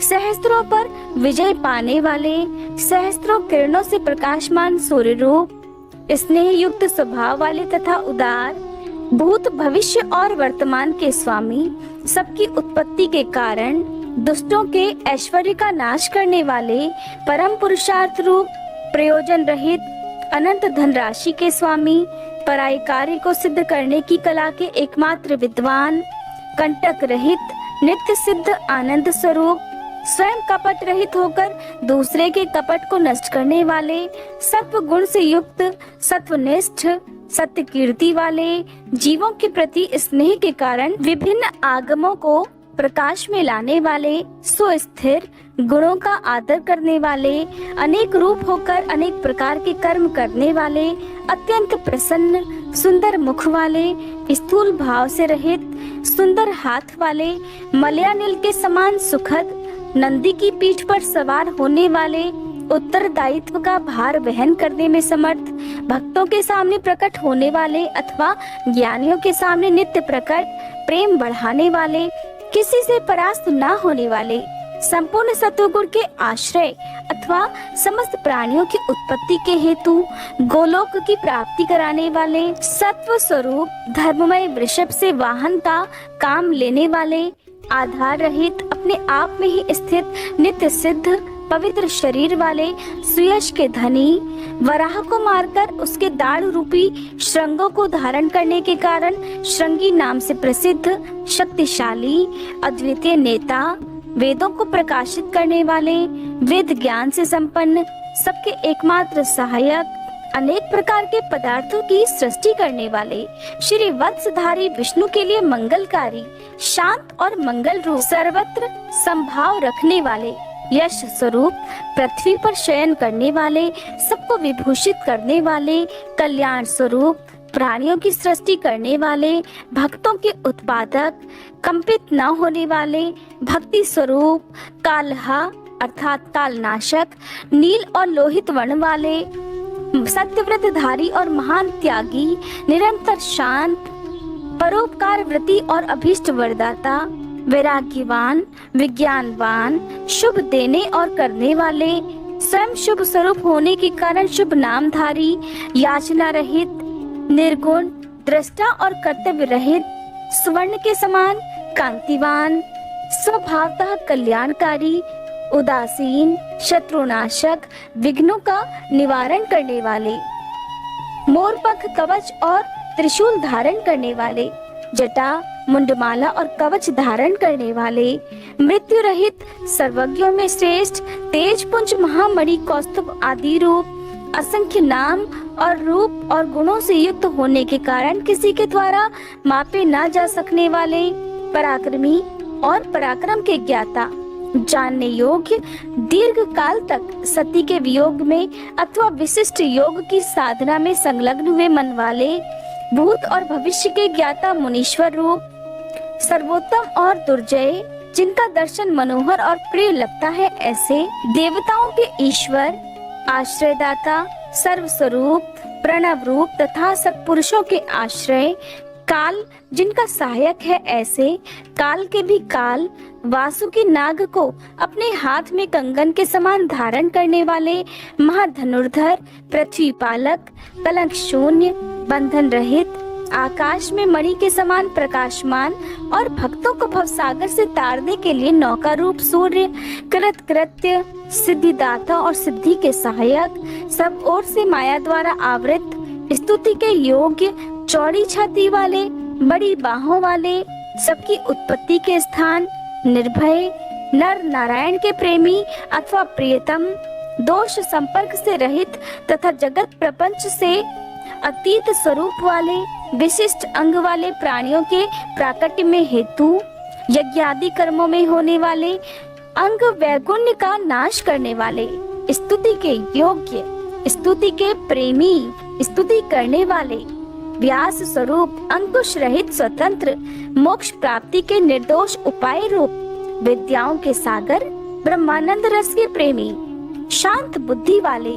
सहस्त्रों पर विजय पाने वाले, सहस्त्रों किरणों से प्रकाशमान सूर्य रूप, स्नेह युक्त स्वभाव वाले तथा उदार, भूत भविष्य और वर्तमान के स्वामी, सबकी उत्पत्ति के कारण, दुष्टों के ऐश्वर्य का नाश करने वाले, परम पुरुषार्थ रूप, प्रयोजन रहित, अनंत धनराशि के स्वामी, पराई कार्य को सिद्ध करने की कला के एकमात्र विद्वान, कंटक रहित, नित्य सिद्ध आनंद स्वरूप, स्वयं कपट रहित होकर दूसरे के कपट को नष्ट करने वाले, सत्व गुण से युक्त, सत्वनिष्ठ, सत्य कीर्ति वाले, जीवों के प्रति स्नेह के कारण विभिन्न आगमों को प्रकाश में लाने वाले, सुस्थिर, गुणों का आदर करने वाले, अनेक रूप होकर अनेक प्रकार के कर्म करने वाले, अत्यंत प्रसन्न, सुंदर मुख वाले, स्थूल भाव से रहित, सुंदर हाथ वाले, मलयानिल के समान सुखद, नंदी की पीठ पर सवार होने वाले, उत्तरदायित्व का भार वहन करने में समर्थ, भक्तों के सामने प्रकट होने वाले अथवा ज्ञानियों के सामने नित्य प्रकट, प्रेम बढ़ाने वाले, किसी से परास्त न होने वाले, संपूर्ण सत्वगुण के आश्रय अथवा समस्त प्राणियों की उत्पत्ति के हेतु गोलोक की प्राप्ति कराने वाले, सत्व स्वरूप धर्ममय वृषभ से वाहन का काम लेने वाले, आधार रहित, अपने आप में ही स्थित, नित्य सिद्ध, पवित्र शरीर वाले, सुयश के धनी, वराह को मारकर उसके दाढ़ रूपी श्रृंगों को धारण करने के कारण श्रृंगी नाम से प्रसिद्ध, शक्तिशाली, अद्वितीय नेता, वेदों को प्रकाशित करने वाले, वेद ज्ञान से संपन्न, सबके एकमात्र सहायक, अनेक प्रकार के पदार्थों की सृष्टि करने वाले, श्री वत्सधारी विष्णु के लिए मंगलकारी, शांत और मंगल रूप, सर्वत्र संभाव रखने वाले, यश स्वरूप, पृथ्वी पर शयन करने वाले, सबको विभूषित करने वाले, कल्याण स्वरूप, प्राणियों की सृष्टि करने वाले, भक्तों के उत्पादक, कंपित न होने वाले, भक्ति स्वरूप, कालहा अर्थात कालनाशक, नील और लोहित वर्ण वाले, सत्यव्रतधारी और महान त्यागी, निरंतर शांत, परोपकार वृत्ति और अभीष्ट वरदाता, वैराग्यवान, विज्ञानवान, शुभ देने और करने वाले, स्वयं शुभ स्वरूप होने के कारण शुभ नामधारी, याचना रहित, निर्गुण, दृष्टा और कर्तव्य रहित, स्वर्ण के समान कांतिवान, स्वभावतः कल्याणकारी, उदासीन, शत्रुनाशक, विघ्नों का निवारण करने वाले, मोरपंख कवच और त्रिशूल धारण करने वाले, जटा, मुंडमाला और कवच धारण करने वाले, मृत्यु रहित, सर्वज्ञों में श्रेष्ठ, तेज पुंज, महामणि, कौस्तुभ आदि रूप, असंख्य नाम और रूप और गुणों से युक्त होने के कारण किसी के द्वारा मापे ना जा सकने वाले, पराक्रमी और पराक्रम के ज्ञाता, जानने योग्य, दीर्घ काल तक सती के वियोग में अथवा विशिष्ट योग की साधना में संलग्न हुए मन वाले, भूत और भविष्य के ज्ञाता, मुनीश्वर रूप, सर्वोत्तम और दुर्जय, जिनका दर्शन मनोहर और प्रिय लगता है, ऐसे देवताओं के ईश्वर, आश्रयदाता, सर्वस्वरूप, प्रणव रूप तथा सत्पुरुषों के आश्रय, काल, जिनका सहायक है, ऐसे काल के भी काल, वासुकी नाग को अपने हाथ में कंगन के समान धारण करने वाले, महाधनुर्धर, पृथ्वी पालक, कलंक शून्य, बंधन रहित, आकाश में मणि के समान प्रकाशमान और भक्तों को भवसागर से तारने के लिए नौका रूप सूर्य, कृत कृत्य, सिद्धिदाता और सिद्धि के सहायक, सब ओर से माया द्वारा आवृत, स्तुति के योग्य, चौड़ी छाती वाले, बड़ी बाहों वाले, सबकी उत्पत्ति के स्थान, निर्भय, नर नारायण के प्रेमी अथवा प्रियतम, दोष संपर्क से रहित तथा जगत प्रपंच से अतीत स्वरूप वाले विशिष्ट अंग वाले प्राणियों के प्राकट्य में हेतु, यज्ञादि कर्मों में होने वाले अंग वैगुण्य का नाश करने वाले, स्तुति के योग्य, स्तुति के प्रेमी, स्तुति करने वाले, व्यास स्वरूप अंकुश रहित स्वतंत्र, मोक्ष प्राप्ति के निर्दोष उपाय रूप विद्याओं के सागर, ब्रह्मानंद रस के प्रेमी, शांत बुद्धि वाले,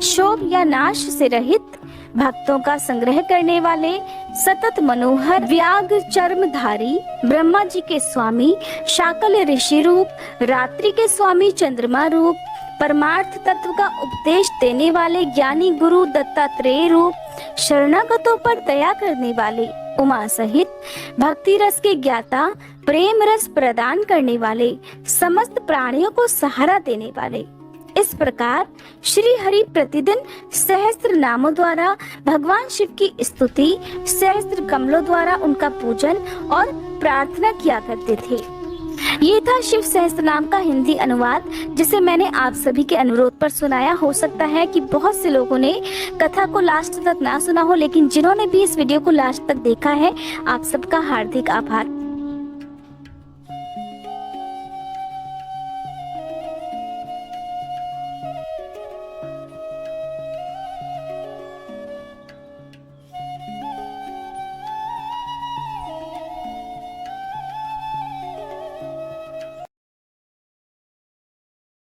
शोभ या नाश से रहित, भक्तों का संग्रह करने वाले, सतत मनोहर व्याग चर्मधारी, ब्रह्मा जी के स्वामी, शाकल ऋषि रूप, रात्रि के स्वामी चंद्रमा रूप, परमार्थ तत्व का उपदेश देने वाले ज्ञानी गुरु दत्तात्रेय रूप, शरणागतों पर दया करने वाले, उमा सहित भक्ति रस के ज्ञाता, प्रेम रस प्रदान करने वाले, समस्त प्राणियों को सहारा देने वाले। इस प्रकार श्री हरि प्रतिदिन सहस्त्र नामों द्वारा भगवान शिव की स्तुति, सहस्त्र कमलों द्वारा उनका पूजन और प्रार्थना किया करते थे। ये था शिव सहस्त्र नाम का हिंदी अनुवाद, जिसे मैंने आप सभी के अनुरोध पर सुनाया। हो सकता है कि बहुत से लोगों ने कथा को लास्ट तक ना सुना हो, लेकिन जिन्होंने भी इस वीडियो को लास्ट तक देखा है, आप सबका हार्दिक आभार।